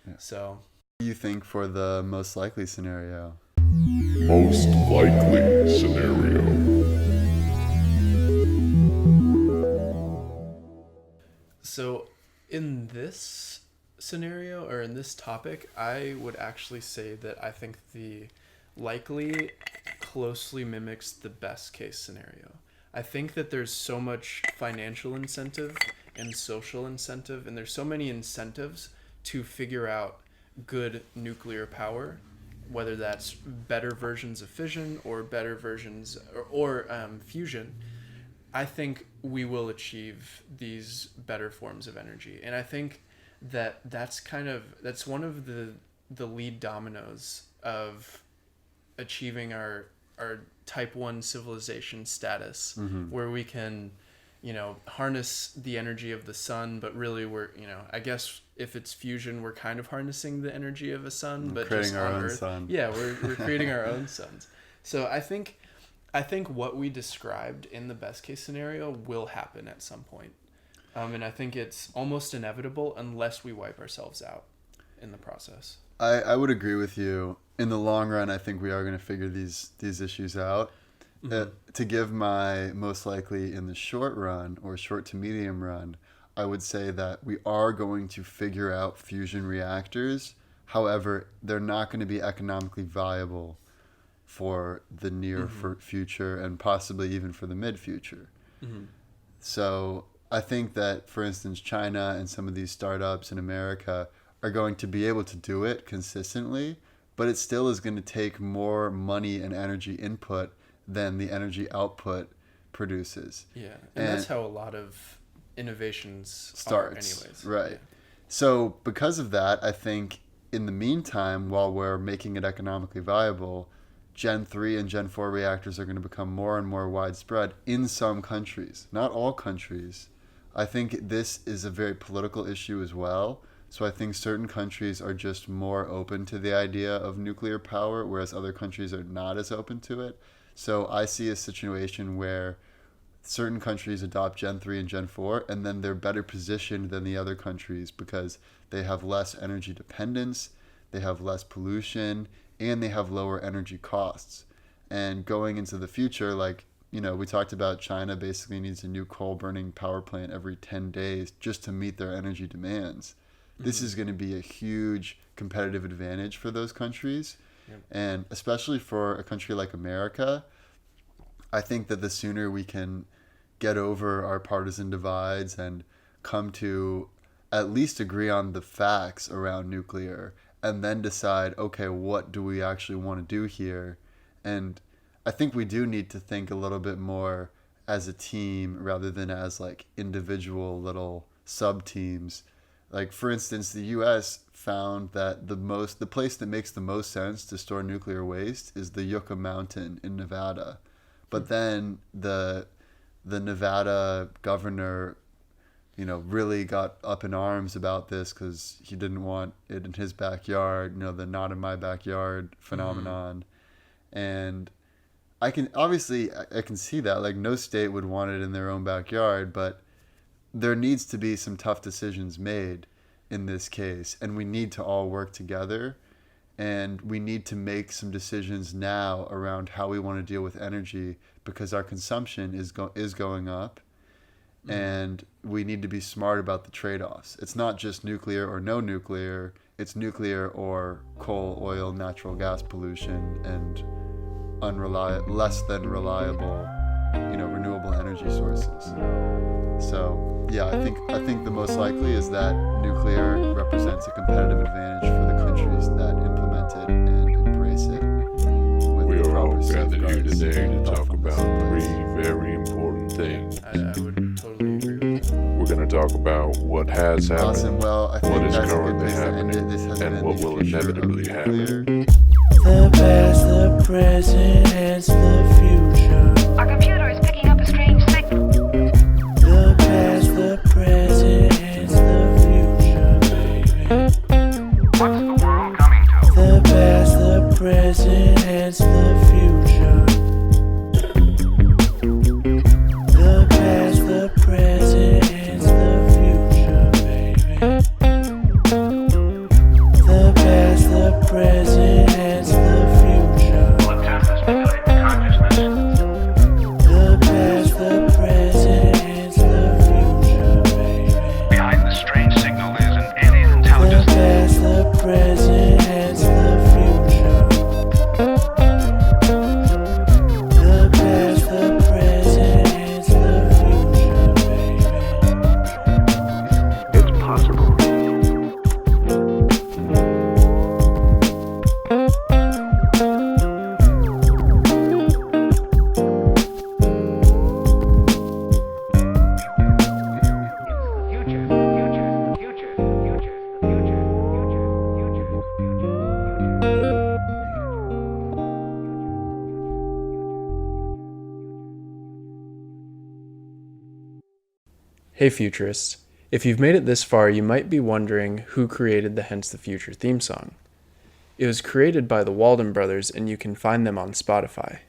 Yeah. So, what do you think for the most likely scenario? Most likely scenario. So, in this scenario, or in this topic, I would actually say that I think the likely closely mimics the best case scenario. I think that there's so much financial incentive and social incentive, and there's so many incentives to figure out good nuclear power, whether that's better versions of fission or better versions or fusion. I think we will achieve these better forms of energy. And I think that that's one of the lead dominoes of achieving our type 1 civilization status, where we can, harness the energy of the sun, but really we're, I guess if it's fusion, we're kind of harnessing the energy of a sun, but creating just our on own Earth. sun. Yeah, we're creating our own suns. So I think what we described in the best case scenario will happen at some point. And I think it's almost inevitable unless we wipe ourselves out in the process. I would agree with you. In the long run, I think we are going to figure these issues out. To give my most likely in the short run or short to medium run, I would say that we are going to figure out fusion reactors. However, they're not going to be economically viable for the near future and possibly even for the mid-future. So I think that, for instance, China and some of these startups in America are going to be able to do it consistently, but it still is going to take more money and energy input than the energy output produces. Yeah, and that's how a lot of innovations starts, are anyways. Right. Yeah. So because of that, I think in the meantime, while we're making it economically viable, Gen 3 and Gen 4 reactors are going to become more and more widespread in some countries. Not all countries. I think this is a very political issue as well. So I think certain countries are just more open to the idea of nuclear power, whereas other countries are not as open to it. So I see a situation where certain countries adopt Gen 3 and Gen 4, and then they're better positioned than the other countries because they have less energy dependence, they have less pollution, and they have lower energy costs. And going into the future, we talked about China basically needs a new coal-burning power plant every 10 days just to meet their energy demands. This is going to be a huge competitive advantage for those countries. Yep. And especially for a country like America, I think that the sooner we can get over our partisan divides and come to at least agree on the facts around nuclear and then decide, okay, what do we actually want to do here? And I think we do need to think a little bit more as a team rather than as like individual little sub teams. Like, for instance, the U.S. found that the place that makes the most sense to store nuclear waste is the Yucca Mountain in Nevada. But then the Nevada governor, really got up in arms about this because he didn't want it in his backyard, the not in my backyard phenomenon. And I can see that, like, no state would want it in their own backyard, but there needs to be some tough decisions made in this case, and we need to all work together, and we need to make some decisions now around how we want to deal with energy, because our consumption is going up, and we need to be smart about the trade-offs. It's not just nuclear or no nuclear, it's nuclear or coal, oil, natural gas pollution, and less than reliable, renewable energy sources. So yeah, I think the most likely is that nuclear represents a competitive advantage for the countries that implement it and embrace it. We are all gathered here today to talk about three very important things. I would totally agree with that. We're going to talk about what has happened, Awesome. Well, I think what is that's a good currently place to end it. This has happening, and been what the will future of inevitably nuclear. happen. The past, the present, and the future. Our computer is picking up a strange signal. The past, the present, and the future, baby. What's the world coming to? The past, the present, and the future. The past, the present, and the future, baby. The past, the present, and the future. Will attempt to stimulate consciousness. The past, the present, and the future, baby. Behind this strange signal is an alien The intelligence. past, the present, and the future. The past, the present, and the future, baby. It's possible. Hey futurists, if you've made it this far, you might be wondering who created the Hence the Future theme song. It was created by the Walden Brothers, and you can find them on Spotify.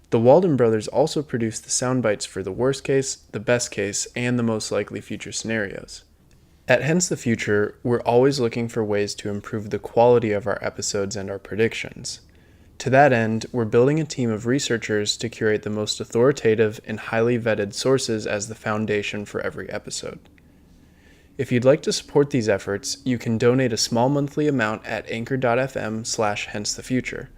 The Walden Brothers also produced the sound bites for the worst case, the best case, and the most likely future scenarios. At Hence the Future, we're always looking for ways to improve the quality of our episodes and our predictions. To that end, we're building a team of researchers to curate the most authoritative and highly vetted sources as the foundation for every episode. If you'd like to support these efforts, you can donate a small monthly amount at anchor.fm/hencethefuture.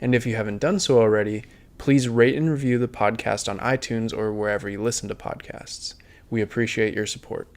And if you haven't done so already, please rate and review the podcast on iTunes or wherever you listen to podcasts. We appreciate your support.